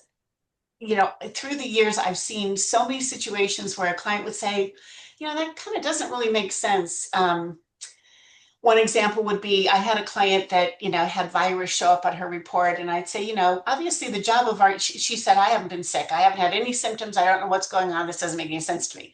A: through the years, I've seen so many situations where a client would say, that kind of doesn't really make sense. One example would be I had a client that, had virus show up on her report, and I'd say, obviously the job of our, she said, I haven't been sick. I haven't had any symptoms. I don't know what's going on. This doesn't make any sense to me.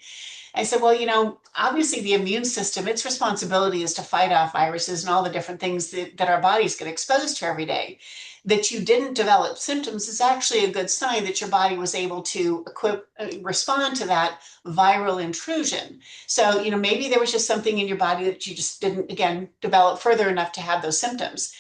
A: I said, well, obviously the immune system, its responsibility is to fight off viruses and all the different things that our bodies get exposed to every day. That you didn't develop symptoms is actually a good sign that your body was able to respond to that viral intrusion. So, maybe there was just something in your body that you just didn't, again, develop further enough to have those symptoms.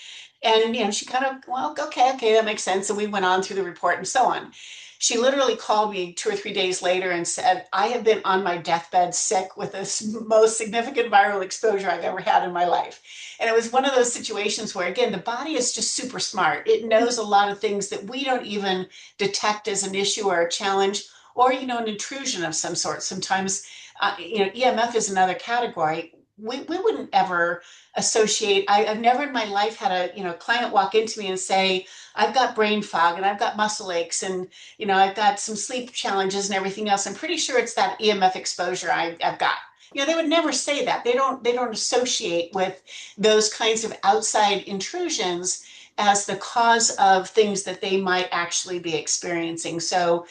A: And, she kind of, well, okay, that makes sense. And we went on through the report and so on. She literally called me 2 or 3 days later and said, I have been on my deathbed sick with the most significant viral exposure I've ever had in my life. And it was one of those situations where, again, the body is just super smart. It knows a lot of things that we don't even detect as an issue or a challenge, or, an intrusion of some sort. Sometimes, EMF is another category. We wouldn't ever associate. I've never in my life had a client walk into me and say, I've got brain fog and I've got muscle aches and I've got some sleep challenges and everything else. I'm pretty sure it's that EMF exposure I've got. They would never say that. They don't associate with those kinds of outside intrusions as the cause of things that they might actually be experiencing. So,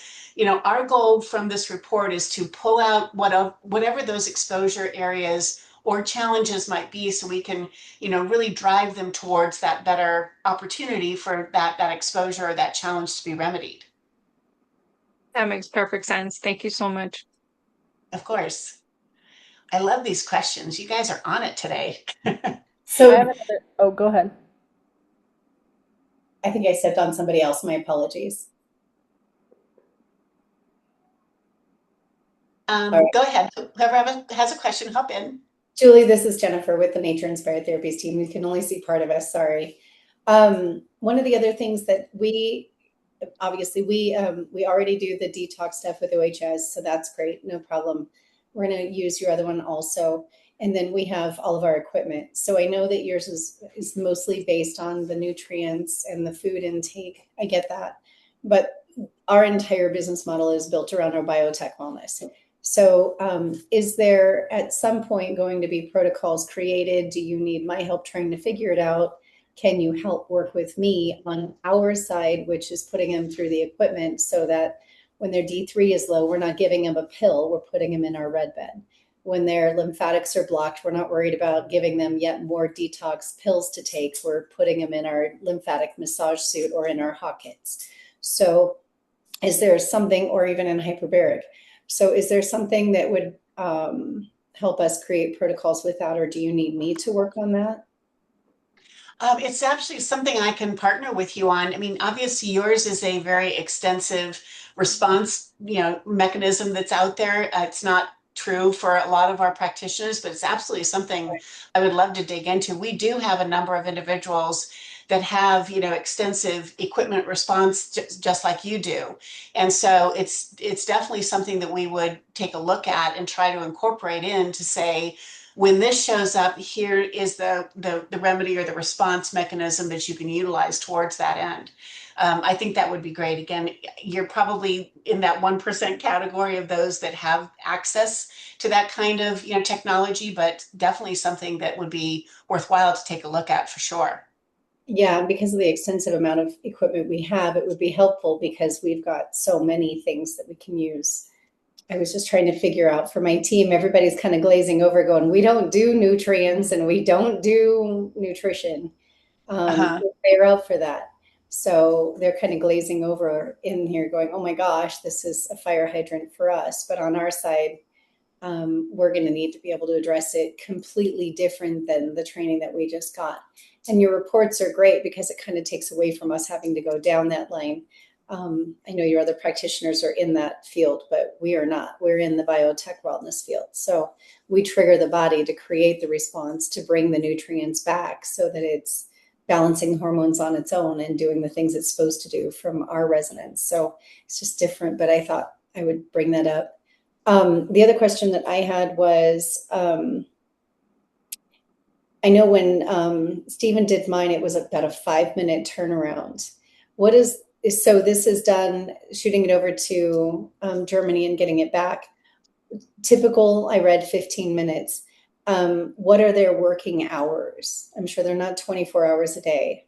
A: our goal from this report is to pull out whatever those exposure areas or challenges might be, so we can, really drive them towards that better opportunity for that exposure or that challenge to be remedied.
D: That makes perfect sense. Thank you so much.
A: of course. I love these questions. You guys are on it today.
C: I
E: So
C: have another. Oh, go ahead.
E: I think I stepped on somebody else. My apologies. All right.
A: Go ahead. Whoever has a question, hop in.
E: Julie, this is Jennifer with the Nature Inspired Therapies team. You can only see part of us, sorry. One of the other things that we already do the detox stuff with OHS, so that's great, no problem. We're going to use your other one also. And then we have all of our equipment. So I know that yours is mostly based on the nutrients and the food intake. I get that. But our entire business model is built around our biotech wellness. So is there at some point going to be protocols created? Do you need my help trying to figure it out? Can you help work with me on our side, which is putting them through the equipment so that when their D3 is low, we're not giving them a pill, we're putting them in our red bed. When their lymphatics are blocked, we're not worried about giving them yet more detox pills to take. We're putting them in our lymphatic massage suit or in our Hawkins. So is there something, or even in hyperbaric? So is there something that would help us create protocols with that, or do you need me to work on that?
A: It's actually something I can partner with you on. I mean, obviously yours is a very extensive response, mechanism that's out there. It's not true for a lot of our practitioners, but it's absolutely something I would love to dig into. We do have a number of individuals that have, extensive equipment response just like you do. And so it's definitely something that we would take a look at and try to incorporate in to say, when this shows up, here is the remedy or the response mechanism that you can utilize towards that end. I think that would be great. Again, you're probably in that 1% category of those that have access to that kind of technology, but definitely something that would be worthwhile to take a look at for sure.
E: Yeah, because of the extensive amount of equipment we have, it would be helpful because we've got so many things that we can use. I was just trying to figure out for my team, everybody's kind of glazing over going, we don't do nutrients and we don't do nutrition. They're out for that. So they're kind of glazing over in here going, oh my gosh, this is a fire hydrant for us. But on our side, we're going to need to be able to address it completely different than the training that we just got. And your reports are great because it kind of takes away from us having to go down that line. I know your other practitioners are in that field, but we are not. We're in the biotech wellness field. So we trigger the body to create the response to bring the nutrients back so that it's balancing hormones on its own and doing the things it's supposed to do from our resonance. So it's just different, but I thought I would bring that up. The other question that I had was, I know when Stephen did mine, it was about a 5-minute turnaround. So this is done, shooting it over to Germany and getting it back. Typical, I read 15 minutes. What are their working hours? I'm sure they're not 24 hours a day.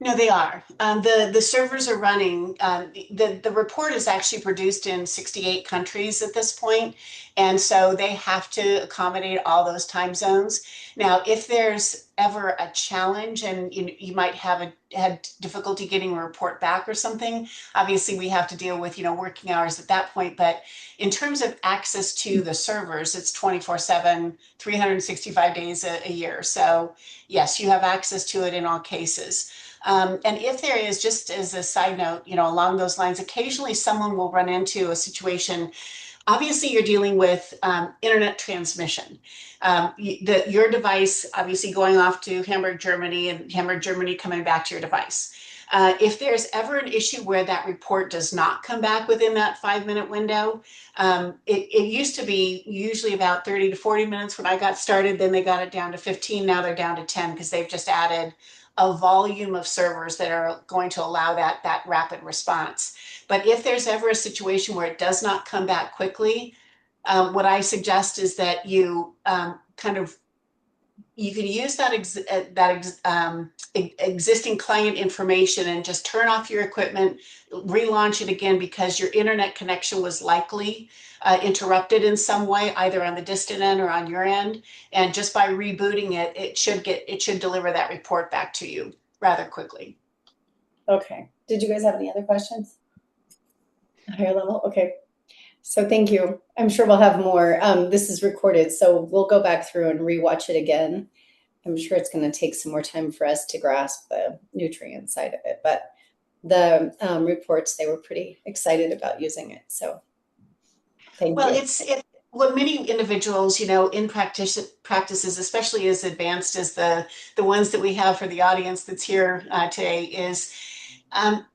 A: No, they are. The servers are running. The report is actually produced in 68 countries at this point, and so they have to accommodate all those time zones. Now, if there's ever a challenge and you might have had difficulty getting a report back or something, obviously we have to deal with working hours at that point. But in terms of access to the servers, it's 24/7, 365 days a year. So yes, you have access to it in all cases. And if there is, just as a side note, along those lines, occasionally someone will run into a situation. Obviously, you're dealing with internet transmission. Your device, obviously, going off to Hamburg, Germany, and Hamburg, Germany coming back to your device. If there's ever an issue where that report does not come back within that 5-minute window, it used to be usually about 30 to 40 minutes when I got started. Then they got it down to 15. Now they're down to 10 because they've just added a volume of servers that are going to allow that rapid response. But if there's ever a situation where it does not come back quickly, what I suggest is that you you can use that existing client information and just turn off your equipment, relaunch it again because your internet connection was likely interrupted in some way, either on the distant end or on your end. And just by rebooting it, it should deliver that report back to you rather quickly.
E: Okay. Did you guys have any other questions? Higher level? Okay. So thank you. I'm sure we'll have more. This is recorded, so we'll go back through and rewatch it again. I'm sure it's going to take some more time for us to grasp the nutrient side of it, but the reports, they were pretty excited about using it. So thank
A: Well,
E: you.
A: what many individuals, in practices, especially as advanced as the ones that we have for the audience that's here today, is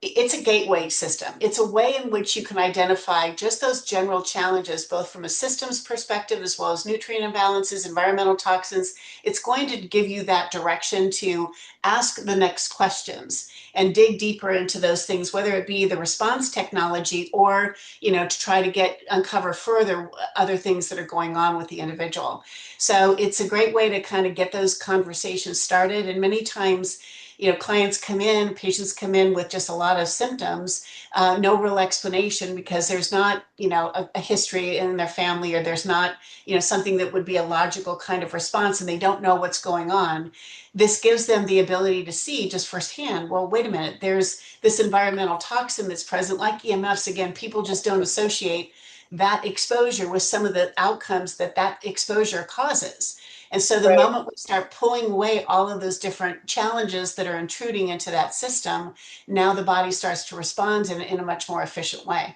A: it's a gateway system. It's a way in which you can identify just those general challenges, both from a systems perspective as well as nutrient imbalances, environmental toxins. It's going to give you that direction to ask the next questions and dig deeper into those things, whether it be the response technology or, to try to uncover further other things that are going on with the individual. So it's a great way to kind of get those conversations started. And many times, patients come in with just a lot of symptoms, no real explanation because there's not, a history in their family, or there's not, something that would be a logical kind of response, and they don't know what's going on. This gives them the ability to see just firsthand, well, wait a minute, there's this environmental toxin that's present, like EMFs. Again, people just don't associate that exposure with some of the outcomes that exposure causes. And so the
E: Right.
A: moment we start pulling away all of those different challenges that are intruding into that system, now the body starts to respond in a much more efficient way.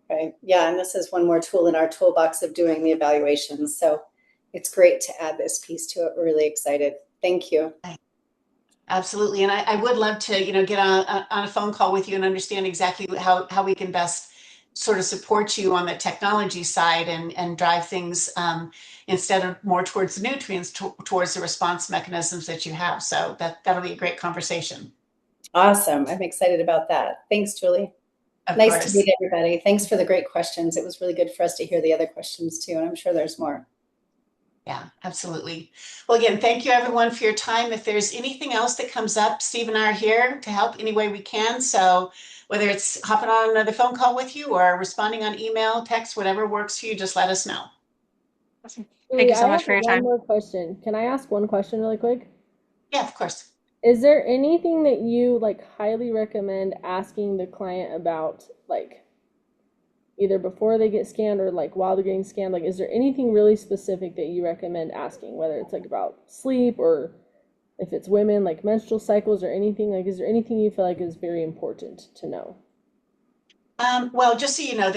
E: Right. Yeah. And this is one more tool in our toolbox of doing the evaluations. So it's great to add this piece to it. We're really excited. Thank you.
A: Absolutely. And I would love to, get on a phone call with you and understand exactly how we can best sort of support you on the technology side and drive things instead of more towards the nutrients, towards the response mechanisms that you have. So that'll be a great conversation.
E: Awesome. I'm excited about that. Thanks, Julie.
A: Of
E: Nice
A: course.
E: to meet everybody. Thanks for the great questions. It was really good for us to hear the other questions too. And I'm sure there's more.
A: Yeah, absolutely. Well, again, thank you everyone for your time. If there's anything else that comes up, Steve and I are here to help any way we can. So whether it's hopping on another phone call with you or responding on email, text, whatever works for you, just let us know.
D: Awesome.
C: Julie,
D: Thank you so
C: I
D: much
C: have
D: for your
C: one
D: time.
C: more question. Can I ask one question really quick?
A: Yeah, of course.
C: Is there anything that you highly recommend asking the client about, either before they get scanned or while they're getting scanned? Is there anything really specific that you recommend asking, whether it's about sleep, or if it's women, menstrual cycles, or anything? Is there anything you feel like is very important to know?
A: Well, just so you know,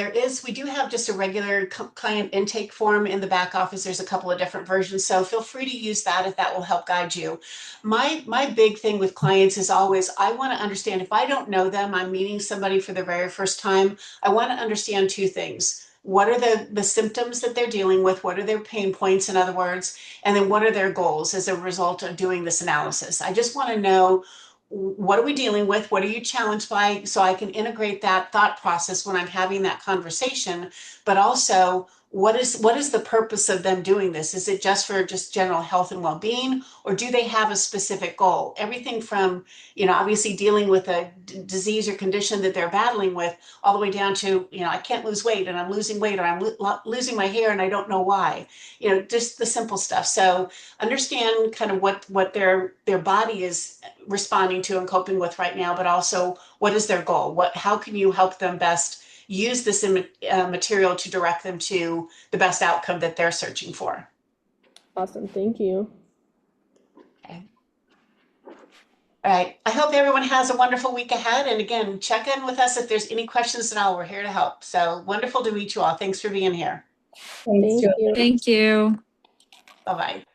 A: we do have just a regular client intake form in the back office. There's a couple of different versions, so feel free to use that if that will help guide you. My big thing with clients is always, I want to understand, if I don't know them, I'm meeting somebody for the very first time, I want to understand two things. What are the symptoms that they're dealing with? What are their pain points, in other words? And then what are their goals as a result of doing this analysis? I just want to know, what are we dealing with? What are you challenged by? So I can integrate that thought process when I'm having that conversation, but also what is the purpose of them doing this? Is it just for just general health and well-being, or do they have a specific goal? Everything from, obviously dealing with a disease or condition that they're battling with, all the way down to, I can't lose weight and I'm losing weight, or I'm losing my hair and I don't know why, just the simple stuff. So understand kind of what their body is responding to and coping with right now, but also what is their goal? How can you help them best use this material to direct them to the best outcome that they're searching for?
C: Awesome. Thank you.
A: Okay. All right. I hope everyone has a wonderful week ahead. And again, check in with us if there's any questions at all. We're here to help. So wonderful to meet you all. Thanks for being here.
E: Thanks,
C: Thank
E: Julie.
C: you.
B: Thank you.
A: Bye-bye.